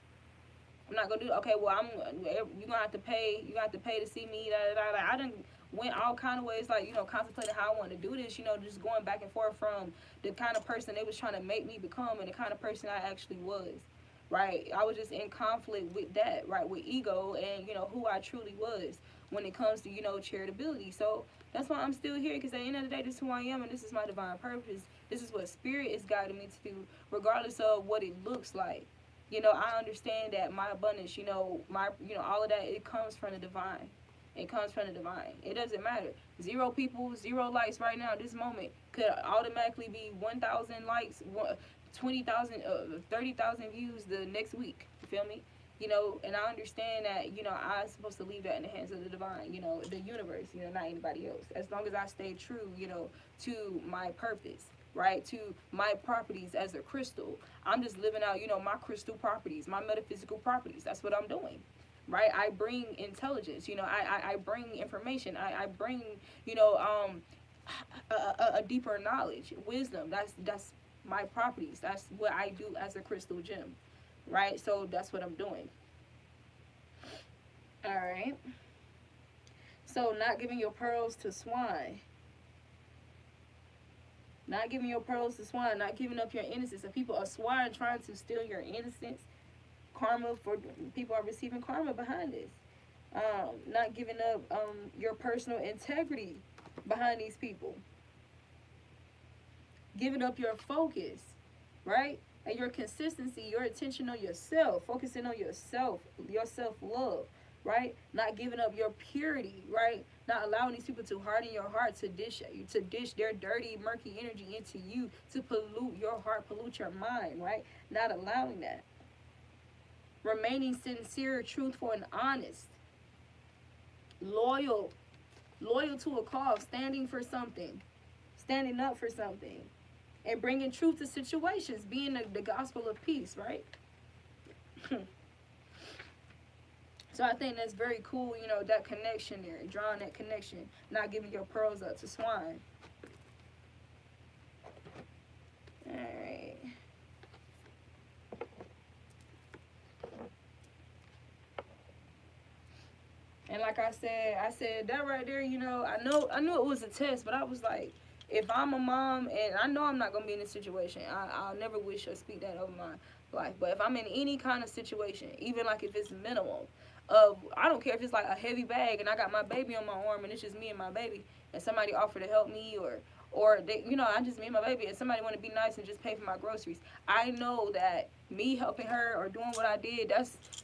I'm not gonna do. Okay, well, you gonna have to pay. You gonna have to pay to see me. Da, da, da. Like, I done went all kind of ways. Like, contemplating how I want to do this. Just going back and forth from the kind of person they was trying to make me become and the kind of person I actually was. Right, I was just in conflict with that, right, with ego and who I truly was when it comes to charitability. So that's why I'm still here, because at the end of the day, this is who I am and this is my divine purpose. This is what spirit is guiding me to do, regardless of what it looks like. I understand that my abundance, my all of that, it comes from the divine. It comes from the divine. It doesn't matter. 0 people, 0 likes right now. This moment could automatically be 1,000 likes, 20,000, 30,000 views the next week. You feel me? And I understand that, I'm supposed to leave that in the hands of the divine, the universe, not anybody else. As long as I stay true, to my purpose, right? To my properties as a crystal. I'm just living out, my crystal properties, my metaphysical properties. That's what I'm doing. Right? I bring intelligence, I bring information. I bring, a deeper knowledge, wisdom. That's my properties. That's what I do as a crystal gem, right? So that's what I'm doing. All right. So not giving your pearls to swine. Not giving your pearls to swine. Not giving up your innocence. If people are swine trying to steal your innocence, karma for people are receiving karma behind this. Not giving up your personal integrity behind these people. Giving up your focus, right? And your consistency, your attention on yourself, focusing on yourself, your self-love, right? Not giving up your purity, right? Not allowing these people to harden your heart, to dish their dirty, murky energy into you, to pollute your heart, pollute your mind, right? Not allowing that. Remaining sincere, truthful, and honest. Loyal to a cause, standing for something, standing up for something. And bringing truth to situations, being the gospel of peace, right? So I think that's very cool, that connection there, drawing that connection, not giving your pearls up to swine. All right. And like I said that right there, I knew it was a test, but I was like, if I'm a mom, and I know I'm not going to be in this situation, I'll never wish or speak that over my life. But if I'm in any kind of situation, even like if it's minimal, I don't care if it's like a heavy bag and I got my baby on my arm and it's just me and my baby, and somebody offer to help me, or they, I'm just me and my baby, and somebody want to be nice and just pay for my groceries. I know that me helping her or doing what I did,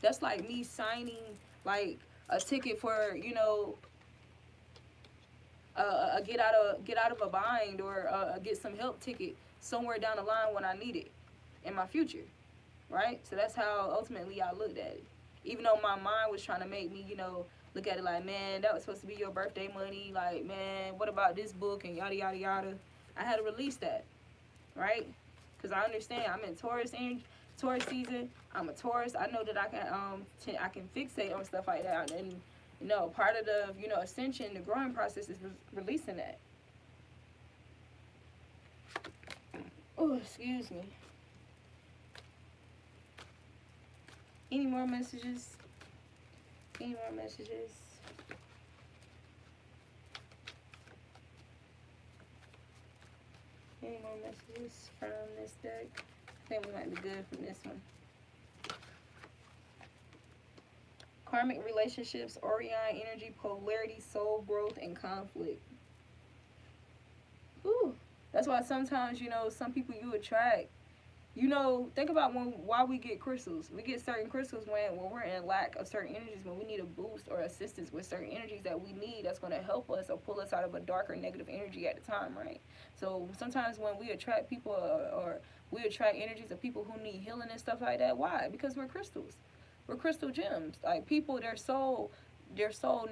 that's like me signing like a ticket for, a get out of a bind, or a get some help ticket somewhere down the line when I need it in my future, right? So that's how ultimately I looked at it. Even though my mind was trying to make me, look at it like, man, that was supposed to be your birthday money. Like, man, what about this book and yada yada yada? I had to release that, right? Because I understand I'm in Taurus season. I'm a Taurus. I know that I can fixate on stuff like that, and part of the ascension, the growing process is releasing that. Oh, excuse me. Any more messages? Any more messages? Any more messages from this deck? I think we might be good from this one. Karmic relationships, Orion energy, polarity, soul growth, and conflict. Ooh, that's why sometimes, some people you attract. Think about why we get crystals. We get certain crystals when we're in lack of certain energies, when we need a boost or assistance with certain energies that we need, that's going to help us or pull us out of a darker negative energy at the time, right? So sometimes when we attract people or we attract energies of people who need healing and stuff like that, why? Because we're crystals. We're crystal gems. Like, people, their soul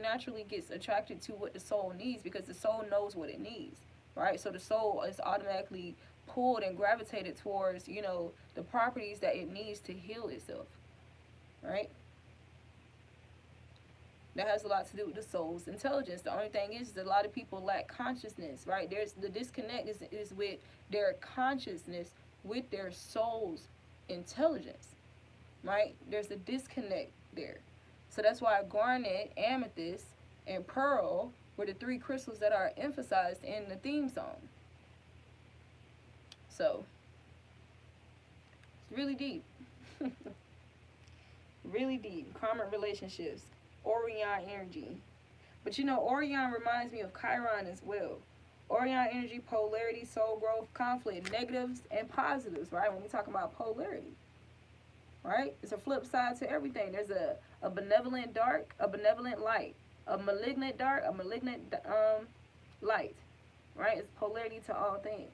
naturally gets attracted to what the soul needs, because the soul knows what it needs, right? So the soul is automatically pulled and gravitated towards, the properties that it needs to heal itself, right? That has a lot to do with the soul's intelligence. The only thing is that a lot of people lack consciousness, right? There's the disconnect is with their consciousness with their soul's intelligence, right? There's a disconnect there. So that's why garnet, amethyst, and pearl were the three crystals that are emphasized in the theme song. So it's really deep. Really deep. Karmic relationships. Orion energy. But you know, Orion reminds me of Chiron as well. Orion energy, polarity, soul growth, conflict, negatives and positives, right? When we talk about polarity, right? It's a flip side to everything. There's a benevolent dark, a benevolent light, a malignant dark, a malignant light, right? It's polarity to all things.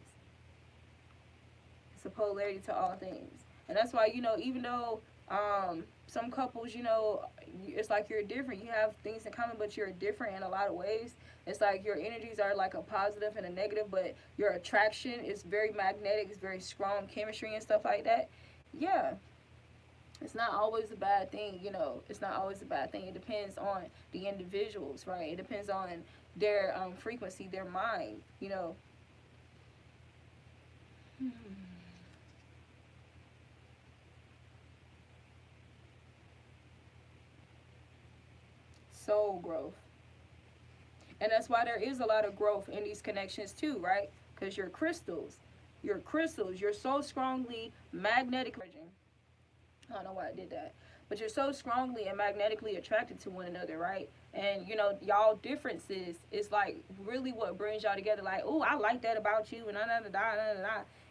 It's a polarity to all things. And that's why, you know, even though some couples, you know, it's like you're different. You have things in common, but you're different in a lot of ways. It's like your energies are like a positive and a negative, but your attraction is very magnetic. It's very strong chemistry and stuff like that. Yeah. It's not always a bad thing, you know. It's not always a bad thing. It depends on the individuals, right? It depends on their frequency, their mind, you know. Soul growth. And that's why there is a lot of growth in these connections too, right? Because you're crystals, you're so strongly magnetic. I don't know why I did that, but you're so strongly and magnetically attracted to one another, right? And you know, y'all differences is like really what brings y'all together. Like, oh, I like that about you, and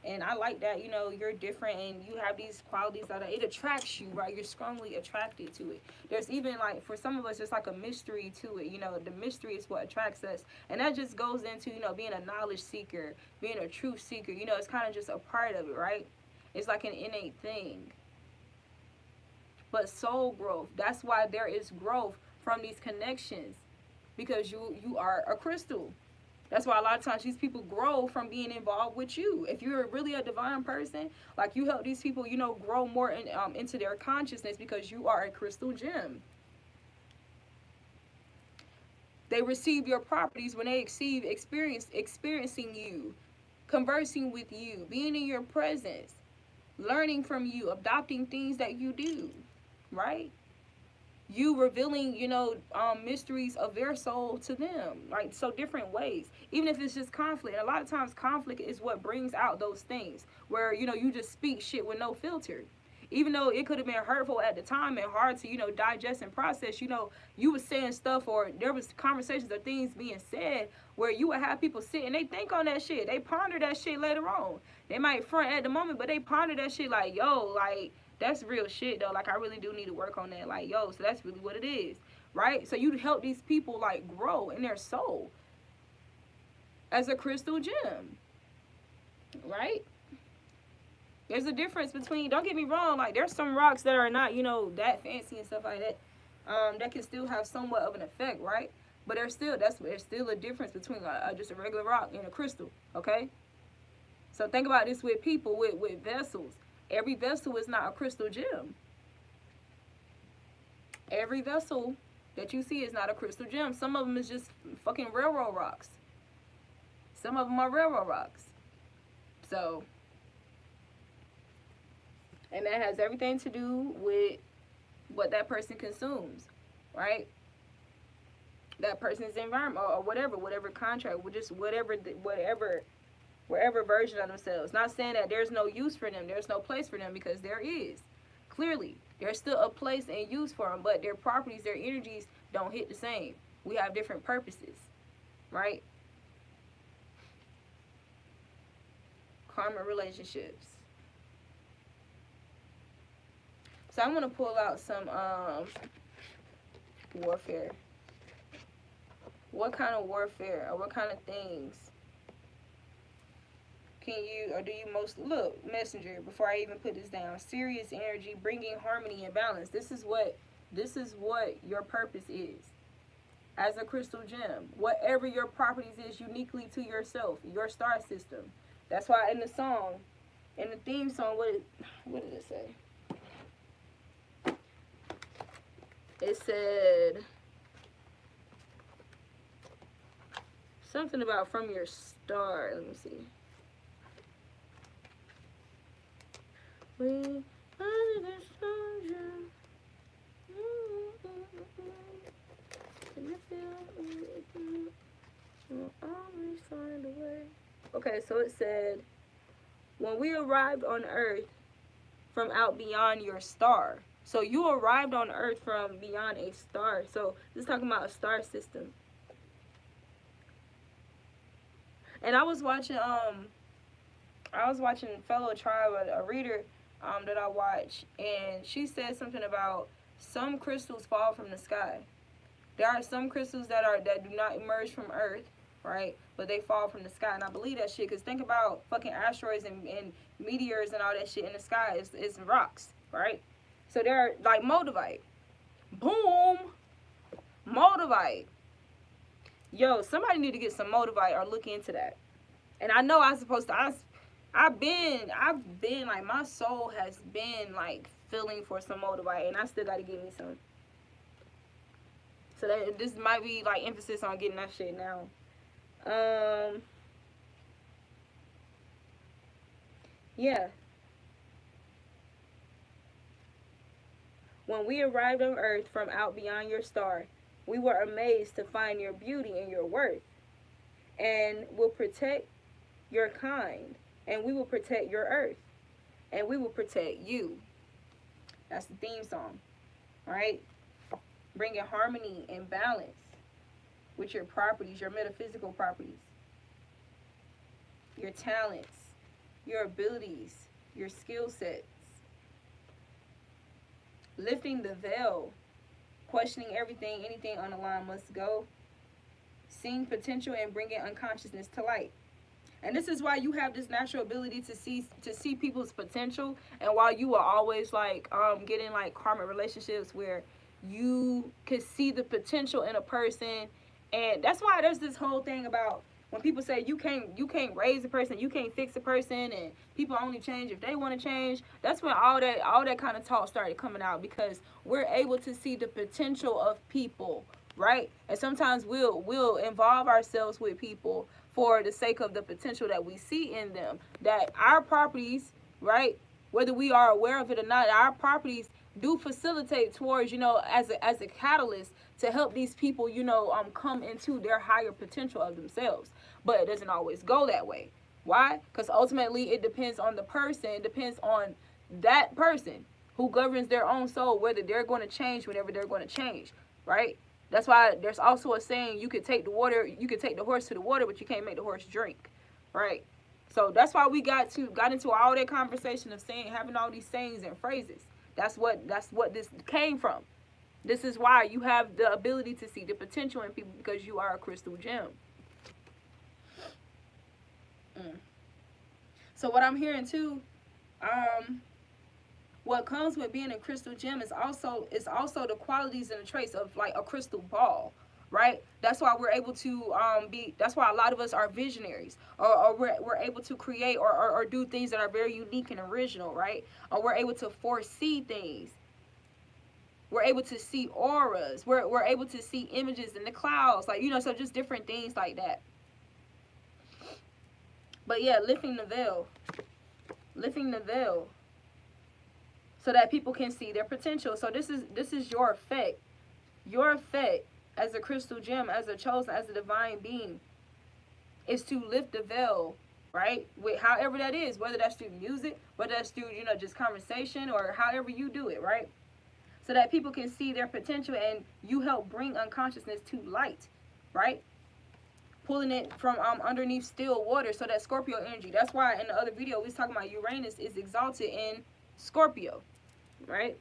and I like that, you know, you're different and you have these qualities that it attracts you, right? You're strongly attracted to it. There's even like, for some of us, there's like a mystery to it, you know. The mystery is what attracts us, and that just goes into, you know, being a knowledge seeker, being a truth seeker, you know. It's kind of just a part of it, right? It's like an innate thing. But soul growth, that's why there is growth from these connections, because you are a crystal. That's why a lot of times these people grow from being involved with you. If you're really a divine person, like, you help these people, you know, grow more into their consciousness, because you are a crystal gem. They receive your properties when they experiencing you, conversing with you, being in your presence, learning from you, adopting things that you do, right? You revealing, you know, mysteries of their soul to them, right? So different ways, even if it's just conflict. And a lot of times conflict is what brings out those things where, you know, you just speak shit with no filter. Even though it could have been hurtful at the time and hard to, you know, digest and process, you know, you was saying stuff, or there was conversations or things being said where you would have people sit and they think on that shit. They ponder that shit later on. They might front at the moment, but they ponder that shit like, yo, like, that's real shit though. Like, I really do need to work on that. Like, yo, so that's really what it is, right? So you help these people like grow in their soul as a crystal gem, right? There's a difference between, don't get me wrong, like, there's some rocks that are not, you know, that fancy and stuff like that, that can still have somewhat of an effect, right? But there's still a difference between just a regular rock and a crystal, okay? So think about this with people, with vessels. Every vessel is not a crystal gem. Every vessel that you see is not a crystal gem. Some of them is just fucking railroad rocks. Some of them are railroad rocks. So, and that has everything to do with what that person consumes, right? That person's environment, or whatever contract, just whatever version of themselves. Not saying that there's no use for them, there's no place for them, because there is. Clearly, there's still a place and use for them, but their properties, their energies don't hit the same. We have different purposes, right? Karmic relationships. So I'm going to pull out some warfare. What kind of warfare, or what kind of things can you, or do you most, look, messenger, before I even put this down, serious energy, bringing harmony and balance. This is what your purpose is as a crystal gem. Whatever your properties is uniquely to yourself, your star system. That's why in the song, in the theme song, what did it say? It said, Something about from your star. Let me see. We under the soldier. Can you feel it? We'll always find a way. Okay, so it said, when we arrived on Earth from out beyond your star. So you arrived on Earth from beyond a star. So this is talking about a star system. And I was watching fellow tribe, a reader that I watch, and she said something about some crystals fall from the sky. There are some crystals that do not emerge from Earth, right? But they fall from the sky, and I believe that shit. Cause think about fucking asteroids and meteors and all that shit in the sky. It's rocks, right? So they're like Moldavite. Boom, Moldavite. Yo, somebody need to get some Moldavite or look into that. And I know I'm supposed to. I've been like, my soul has been like feeling for some Moldavite, and I still got to get me some. So that this might be like emphasis on getting that shit now. Yeah. When we arrived on Earth from out beyond your star, we were amazed to find your beauty and your worth, and will protect your kind, and we will protect your Earth, and we will protect you. That's the theme song, right? Bringing harmony and balance with your properties, your metaphysical properties, your talents, your abilities, your skill sets. Lifting the veil, questioning everything, anything on the line must go. Seeing potential and bringing unconsciousness to light. And this is why you have this natural ability to see people's potential, and why you are always like getting like karmic relationships where you can see the potential in a person. And that's why there's this whole thing about when people say you can't raise a person, you can't fix a person, and people only change if they want to change. That's when all that kind of talk started coming out, because we're able to see the potential of people, right? And sometimes we'll involve ourselves with people for the sake of the potential that we see in them. That our properties, right, whether we are aware of it or not, our properties do facilitate towards, as a catalyst to help these people, come into their higher potential of themselves. But it doesn't always go that way. Why? Because ultimately it depends on the person. It depends on that person who governs their own soul, whether they're going to change whenever they're going to change, right? That's why there's also a saying, you could take the horse to the water, but you can't make the horse drink, right? So that's why we got into all that conversation of having all these sayings and phrases. That's what this came from. This is why you have the ability to see the potential in people, because you are a crystal gem. So what I'm hearing too, what comes with being a crystal gem is also the qualities and the traits of like a crystal ball, right? That's why we're able to that's why a lot of us are visionaries, or we're able to create or do things that are very unique and original, right? Or we're able to foresee things. We're able to see auras. We're able to see images in the clouds, like, so just different things like that. But yeah, lifting the veil, so that people can see their potential. So this is your effect. Your effect as a crystal gem, as a chosen, as a divine being, is to lift the veil, right? With however that is, whether that's through music, whether that's through, just conversation, or however you do it, right? So that people can see their potential, and you help bring unconsciousness to light, right? Pulling it from underneath still water, so that Scorpio energy. That's why in the other video we was talking about Uranus is exalted in Scorpio, right?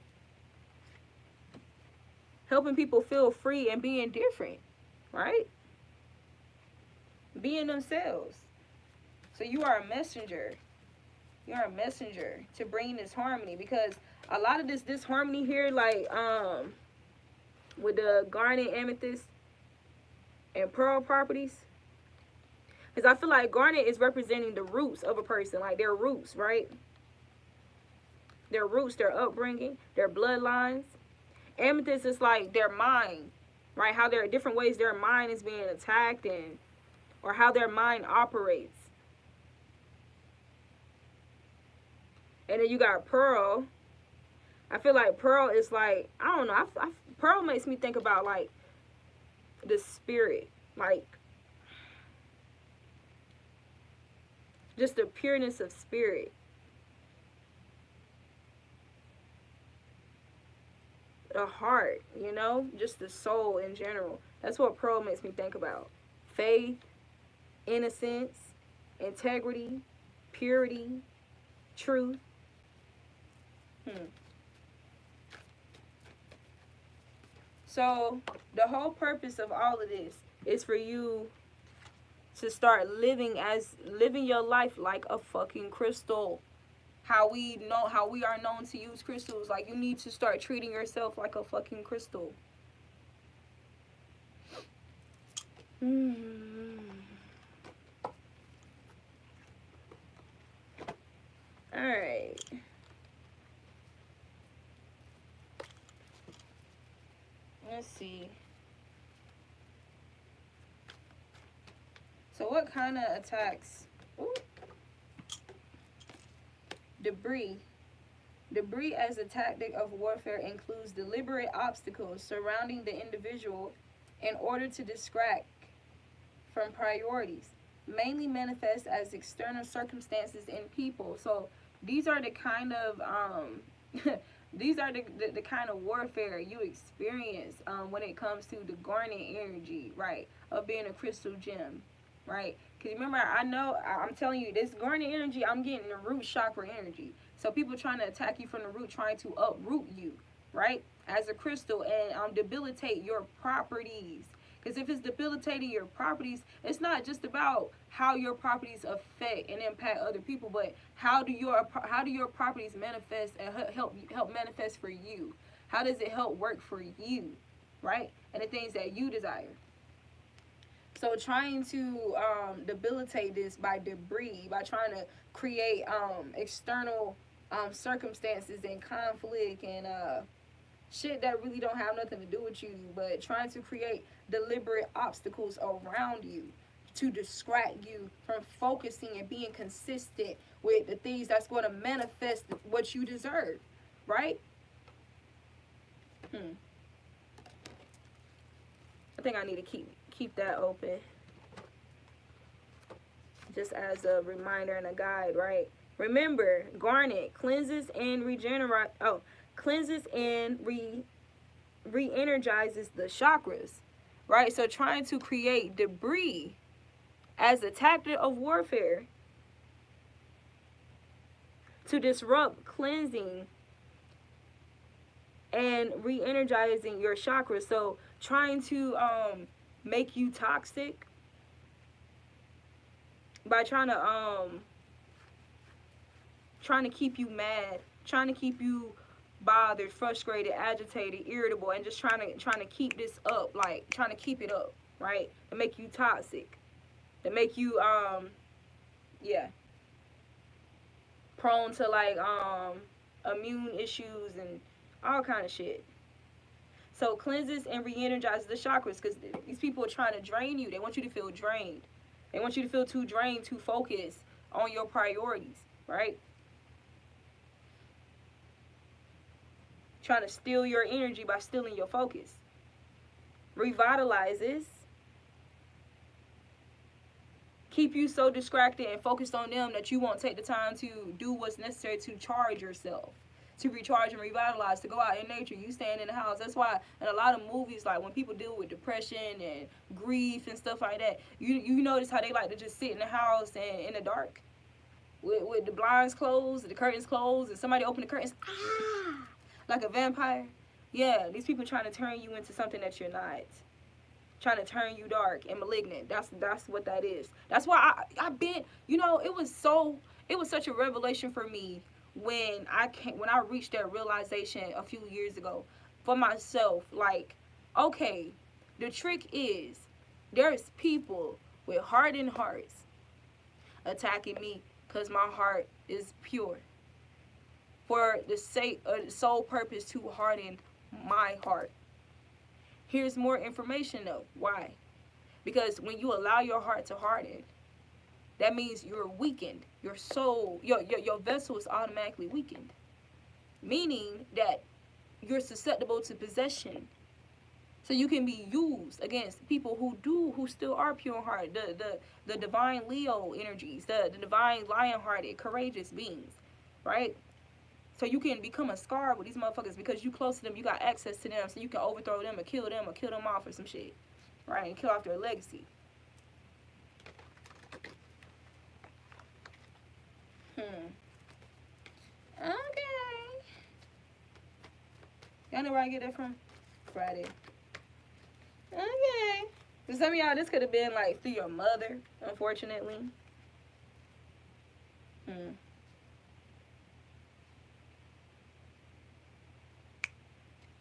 Helping people feel free and being different, right? Being themselves. So you are a messenger. You are a messenger to bring this harmony, because a lot of this harmony here, like with the Garnet, Amethyst, and Pearl properties, because I feel like Garnet is representing the roots of a person, like their roots, right? Their roots, their upbringing, their bloodlines. Amethyst is like their mind, right? How there are different ways their mind is being attacked and or how their mind operates. And then you got pearl. I feel like pearl is like, I don't know, pearl makes me think about like the spirit, like just the pureness of spirit. The heart, you know, just the soul in general. That's what pearl makes me think about. Faith, innocence, integrity, purity, truth. So the whole purpose of all of this is for you to start living your life like a fucking crystal. How we are known to use crystals. Like, you need to start treating yourself like a fucking crystal. Alright. Let's see. So what kind of attacks? Ooh. Debris. Debris as a tactic of warfare includes deliberate obstacles surrounding the individual in order to distract from priorities. Mainly manifest as external circumstances in people. So these are the kind of these are the kind of warfare you experience when it comes to the Garnet energy, right, of being a crystal gem, right? Because remember, I'm telling you, this Garnet energy, I'm getting the root chakra energy. So people trying to attack you from the root, trying to uproot you, right, as a crystal, and debilitate your properties. Because if it's debilitating your properties, it's not just about how your properties affect and impact other people, but how do your properties manifest and help manifest for you? How does it help work for you, right? And the things that you desire. So trying to debilitate this by debris, by trying to create external circumstances and conflict and shit that really don't have nothing to do with you, but trying to create deliberate obstacles around you to distract you from focusing and being consistent with the things that's going to manifest what you deserve, right? I think I need to keep that open just as a reminder and a guide, right? Remember, Garnet cleanses and re-energizes the chakras, right? So trying to create debris as a tactic of warfare to disrupt cleansing and re-energizing your chakras. So trying to make you toxic by trying to keep you mad, trying to keep you bothered, frustrated, agitated, irritable, and just trying to keep this up, like trying to keep it up, right? To make you toxic, to make you prone to like immune issues and all kind of shit. So cleanses and re-energizes the chakras, because these people are trying to drain you. They want you to feel drained. They want you to feel too drained, too focused on your priorities, right? Trying to steal your energy by stealing your focus. Revitalizes. Keep you so distracted and focused on them that you won't take the time to do what's necessary to charge yourself, to recharge and revitalize, to go out in nature. You staying in the house. That's why in a lot of movies, like when people deal with depression and grief and stuff like that, you notice how they like to just sit in the house and in the dark with the blinds closed, the curtains closed, and somebody open the curtains, like a vampire. Yeah, these people trying to turn you into something that you're not. Trying to turn you dark and malignant. That's what that is. That's why I've been, it was such a revelation for me when I reached that realization a few years ago for myself. Like, okay, the trick is there's people with hardened hearts attacking me because my heart is pure, for the sole purpose to harden my heart. Here's more information though. Why? Because when you allow your heart to harden, that means you're weakened. Your soul, your vessel is automatically weakened. Meaning that you're susceptible to possession. So you can be used against people who still are pure heart, the divine Leo energies, the divine lion-hearted, courageous beings, right? So you can become a scar with these motherfuckers because you close to them, you got access to them, so you can overthrow them or kill them off or some shit, right? And kill off their legacy. Okay. Y'all know where I get that from? Friday. Okay. For some of y'all, this could have been like through your mother, unfortunately.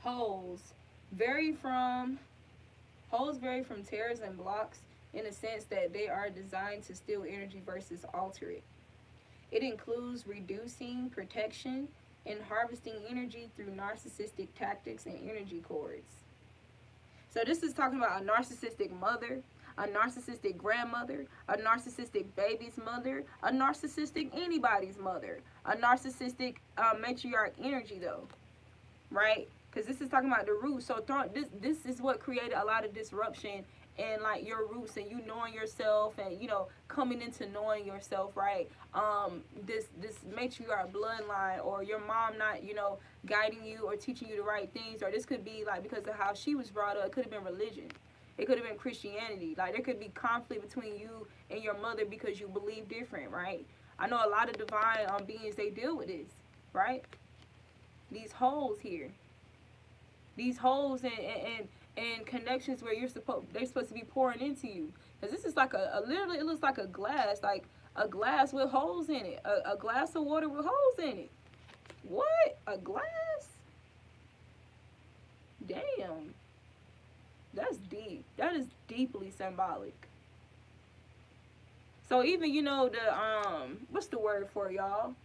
Holes vary from tears and blocks in the sense that they are designed to steal energy versus alter it. It includes reducing protection and harvesting energy through narcissistic tactics and energy cords. So this is talking about a narcissistic mother, a narcissistic grandmother, a narcissistic baby's mother, a narcissistic anybody's mother, a narcissistic matriarch energy though, right? Because this is talking about the roots. So this is what created a lot of disruption in like your roots and you knowing yourself and, you know, coming into knowing yourself, right? This matriarch bloodline or your mom not, you know, guiding you or teaching you the right things, or this could be like because of how she was brought up. It could have been religion. It could have been Christianity. Like there could be conflict between you and your mother because you believe different, right? I know a lot of divine beings, they deal with this, right? These holes here. These holes and connections where they're supposed to be pouring into you. Because this is like literally, it looks like a glass with holes in it. A glass of water with holes in it. What? A glass? Damn. That's deep. That is deeply symbolic. So even, you know, the, what's the word for it, y'all?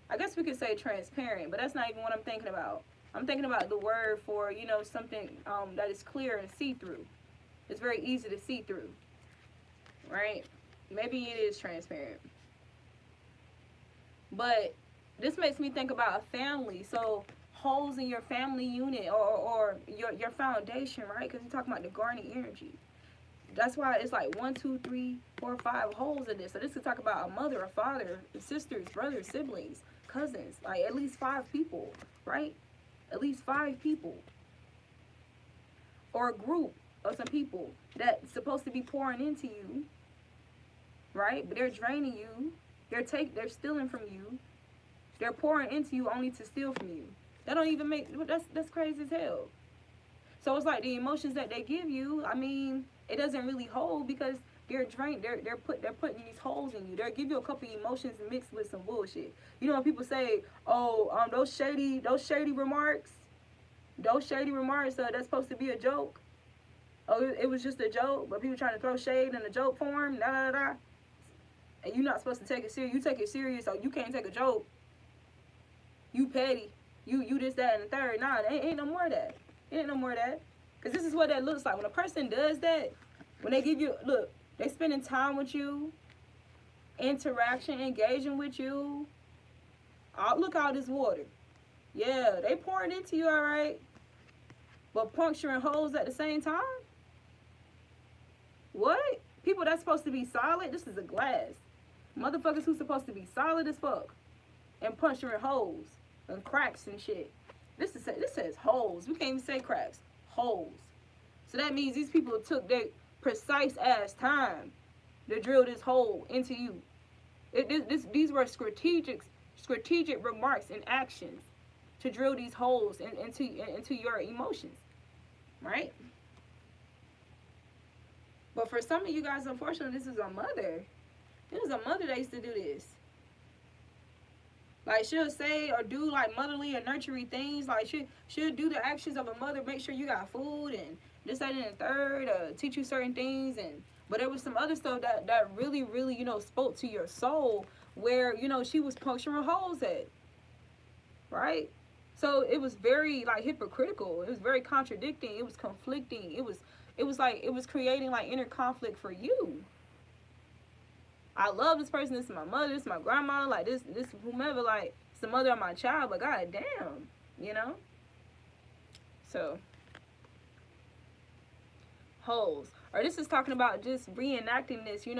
I guess we could say transparent, but that's not even what I'm thinking about. I'm thinking about the word for, you know, something that is clear and see-through. It's very easy to see through, right? Maybe it is transparent. But this makes me think about a family. So holes in your family unit or your foundation, right? Because you're talking about the Garnet energy. That's why it's like 1, 2, 3, 4, 5 holes in this. So this could talk about a mother, a father, sisters, brothers, siblings, cousins, like at least 5 people, right? At least 5 people. Or a group of some people that's supposed to be pouring into you, right? But they're draining you. They're stealing from you. They're pouring into you only to steal from you. That don't even make, that's crazy as hell. So it's like the emotions that they give you, I mean, it doesn't really hold because they're drained. They're putting these holes in you. They'll give you a couple emotions mixed with some bullshit. You know when people say, oh, those shady remarks, that's supposed to be a joke. Oh, it was just a joke, but people trying to throw shade in a joke form, and you're not supposed to take it serious. You take it serious, so you can't take a joke. You petty. You this, that, and the third. Nah, it ain't no more of that. It ain't no more of that. Because this is what that looks like. When a person does that, when they give you, look, they spending time with you, interaction, engaging with you. Oh, look all this water. Yeah, they pouring into you, all right. But puncturing holes at the same time? What? People that's supposed to be solid? This is a glass. Motherfuckers who's supposed to be solid as fuck. And puncturing holes and cracks and shit. This says holes. We can't even say cracks. Holes. So that means these people took their precise ass time to drill this hole into you. These were strategic remarks and actions to drill these holes into your emotions, right? But for some of you guys, unfortunately, this is a mother. It was a mother that used to do this. Like, she'll say or do, like, motherly or nurturing things. Like, she'll do the actions of a mother, make sure you got food and this, that, and the third, teach you certain things. But there was some other stuff that really, really, you know, spoke to your soul where, you know, she was puncturing holes at, right? So it was very, like, hypocritical. It was very contradicting. It was conflicting. It it was like, it was creating like inner conflict for you. I love this person. This is my mother. This is my grandma. Like this whomever. Like it's the mother of my child. But god damn, you know. So holes. Or this is talking about just reenacting this. You know.